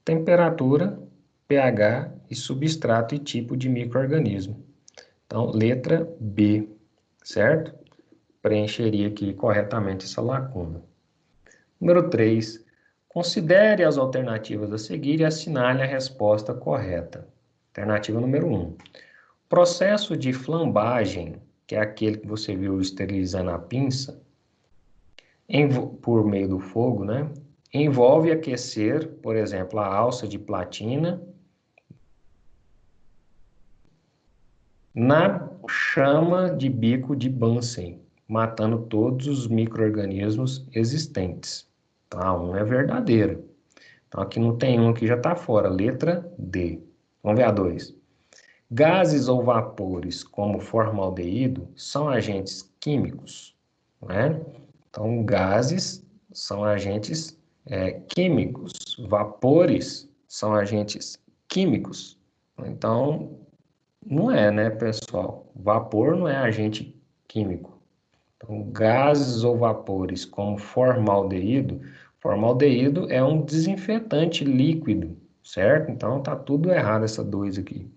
temperatura, pH e substrato e tipo de micro-organismo. Então, letra B, certo? Preencheria aqui corretamente essa lacuna. Número 3. Considere as alternativas a seguir e assinale a resposta correta. Alternativa número 1. Processo de flambagem, que é aquele que você viu esterilizando a pinça, por meio do fogo, né? Envolve aquecer, por exemplo, a alça de platina na chama de bico de Bunsen, matando todos os micro-organismos existentes. Então, 1 é verdadeira. Então, aqui não tem um, aqui já está fora. Letra D. Vamos ver a 2. Gases ou vapores, como formaldeído, são agentes químicos, não é? Então, gases são agentes químicos. Vapores são agentes químicos. Então, não é, né, pessoal? Vapor não é agente químico. Então, gases ou vapores como formaldeído, formaldeído é um desinfetante líquido, certo? Então, tá tudo errado essa 2 aqui.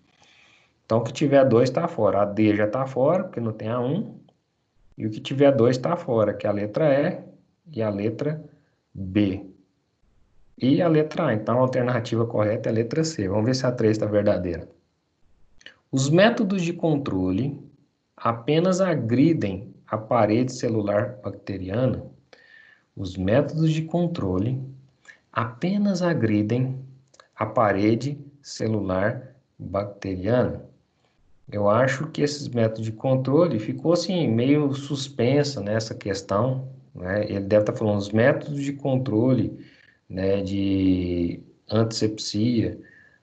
Então, o que tiver 2 está fora. A D já está fora, porque não tem a 1. E o que tiver 2 está fora, que é a letra E e a letra B. E a letra A. Então, a alternativa correta é a letra C. Vamos ver se a 3 está verdadeira. Os métodos de controle apenas agridem a parede celular bacteriana. Os métodos de controle apenas agridem a parede celular bacteriana. Eu acho que esses métodos de controle ficou assim meio suspensa nessa questão, né? Ele deve estar falando os métodos de controle, né, de antisepsia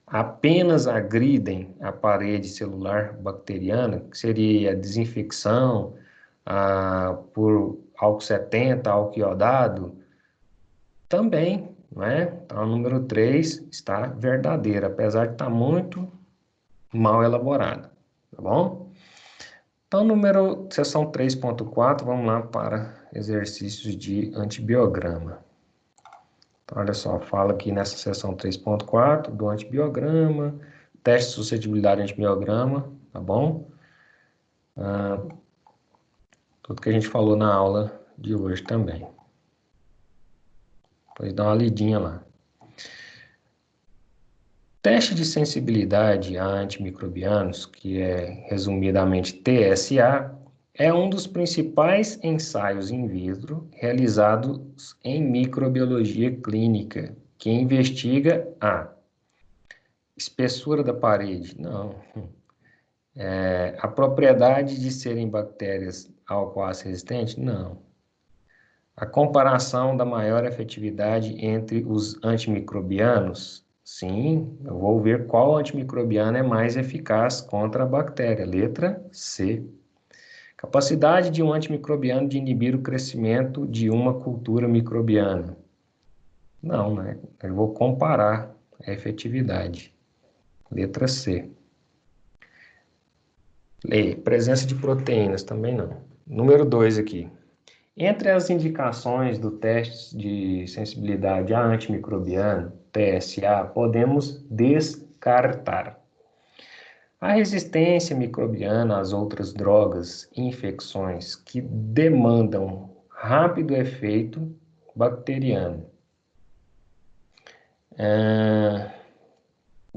apenas agridem a parede celular bacteriana, que seria a desinfecção por álcool 70, álcool iodado, também, né? Então, o número 3 está verdadeira, apesar de estar muito mal elaborada, tá bom? Então, seção 3.4, vamos lá para exercícios de antibiograma. Então, olha só, fala aqui nessa seção 3.4 do antibiograma, teste de suscetibilidade antibiograma, tá bom? Tudo que a gente falou na aula de hoje também. Depois dá uma lidinha lá. Teste de sensibilidade a antimicrobianos, que é resumidamente TSA, é um dos principais ensaios in vitro realizados em microbiologia clínica, que investiga a espessura da parede, não. A propriedade de serem bactérias álcool-ácido resistentes, não. A comparação da maior efetividade entre os antimicrobianos, sim, eu vou ver qual antimicrobiano é mais eficaz contra a bactéria. Letra C. Capacidade de um antimicrobiano de inibir o crescimento de uma cultura microbiana. Não, né? Eu vou comparar efetividade. Letra C. Presença de proteínas, também não. Número 2 aqui. Entre as indicações do teste de sensibilidade a antimicrobiano, TSA, podemos descartar a resistência microbiana às outras drogas e infecções que demandam rápido efeito bacteriano.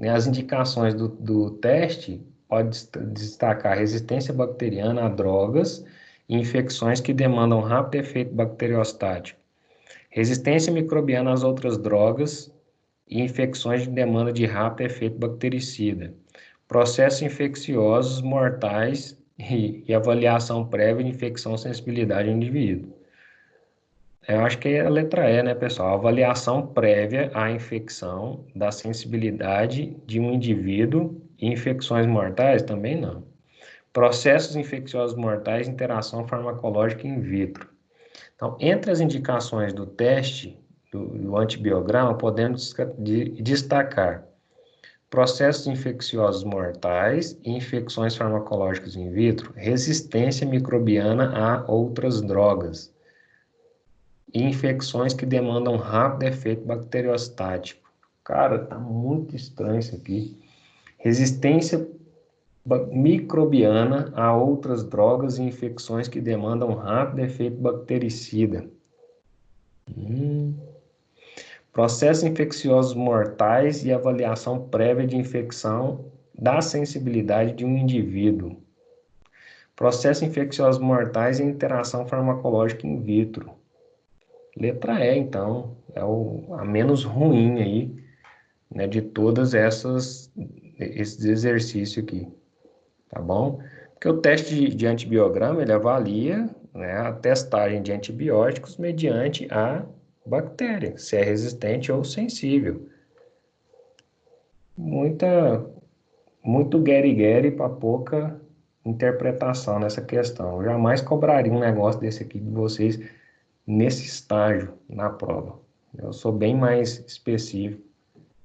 As indicações do teste pode destacar resistência bacteriana a drogas e infecções que demandam rápido efeito bacteriostático, resistência microbiana às outras drogas e infecções de demanda de rápido efeito bactericida, processos infecciosos mortais e avaliação prévia de infecção ou sensibilidade do indivíduo. Eu acho que é a letra E, né, pessoal? Avaliação prévia à infecção da sensibilidade de um indivíduo e infecções mortais também não. Processos infecciosos mortais, interação farmacológica in vitro. Então, entre as indicações do teste do antibiograma, podemos destacar processos infecciosos mortais e infecções farmacológicas in vitro, resistência microbiana a outras drogas e infecções que demandam rápido efeito bacteriostático. Cara, tá muito estranho isso aqui. Resistência microbiana a outras drogas e infecções que demandam rápido efeito bactericida. Processos infecciosos mortais e avaliação prévia de infecção da sensibilidade de um indivíduo. Processos infecciosos mortais e interação farmacológica in vitro. Letra E, então, é a menos ruim aí, né, de todas esses exercícios aqui, tá bom? Porque o teste de antibiograma, ele avalia, né, a testagem de antibióticos mediante a bactéria, se é resistente ou sensível. Muito gueri-gueri para pouca interpretação nessa questão. Eu jamais cobraria um negócio desse aqui de vocês nesse estágio na prova. Eu sou bem mais específico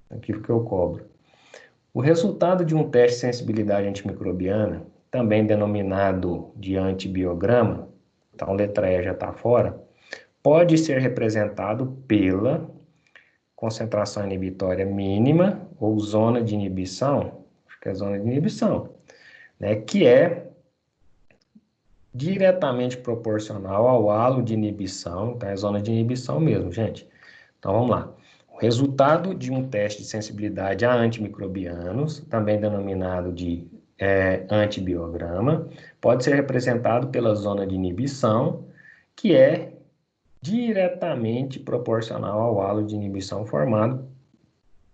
naquilo que eu cobro. O resultado de um teste de sensibilidade antimicrobiana, também denominado de antibiograma, então letra E já está fora, pode ser representado pela concentração inibitória mínima ou zona de inibição, acho que é zona de inibição, né, que é diretamente proporcional ao halo de inibição, então é zona de inibição mesmo, gente. Então vamos lá. O resultado de um teste de sensibilidade a antimicrobianos, também denominado de antibiograma, pode ser representado pela zona de inibição, que é diretamente proporcional ao halo de inibição formado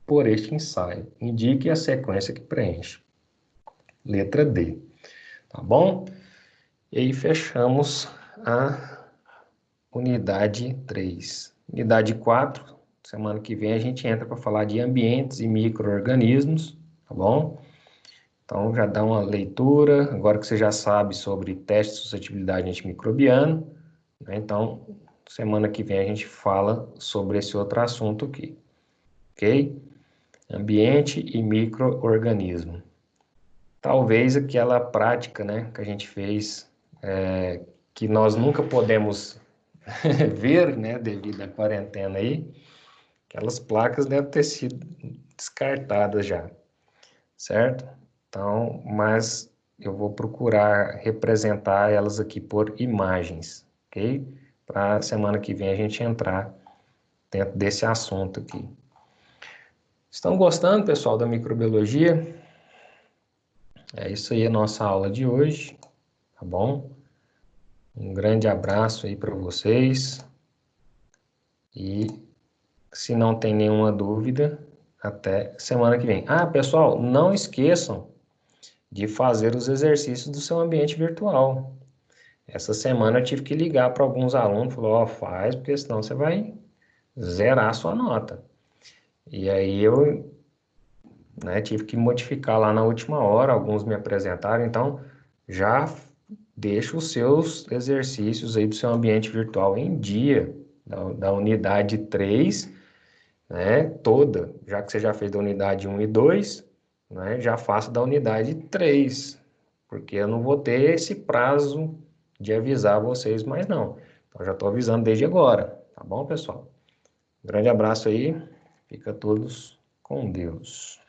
por este ensaio. Indique a sequência que preenche. Letra D. Tá bom? E aí fechamos a unidade 3. Unidade 4, semana que vem a gente entra para falar de ambientes e micro-organismos, tá bom? Então já dá uma leitura, agora que você já sabe sobre teste de suscetibilidade antimicrobiano, né? Então semana que vem a gente fala sobre esse outro assunto aqui, ok? Ambiente e micro-organismo. Talvez aquela prática, né, que a gente fez, que nós nunca podemos ver, né, devido à quarentena aí, aquelas placas devem ter sido descartadas já, certo? Então, mas eu vou procurar representar elas aqui por imagens, ok? Para a semana que vem a gente entrar dentro desse assunto aqui. Estão gostando, pessoal, da microbiologia? É isso aí a nossa aula de hoje, tá bom? Um grande abraço aí para vocês. E se não tem nenhuma dúvida, até semana que vem. Ah, pessoal, não esqueçam de fazer os exercícios do seu ambiente virtual. Essa semana eu tive que ligar para alguns alunos, falou, ó, faz, porque senão você vai zerar a sua nota. E aí eu, né, tive que modificar lá na última hora, alguns me apresentaram, então já deixa os seus exercícios aí do seu ambiente virtual em dia, da unidade 3, né, toda, já que você já fez da unidade 1 e 2, né, já faça da unidade 3, porque eu não vou ter esse prazo de avisar vocês mais não. Então, já estou avisando desde agora, tá bom, pessoal? Grande abraço aí, fica todos com Deus.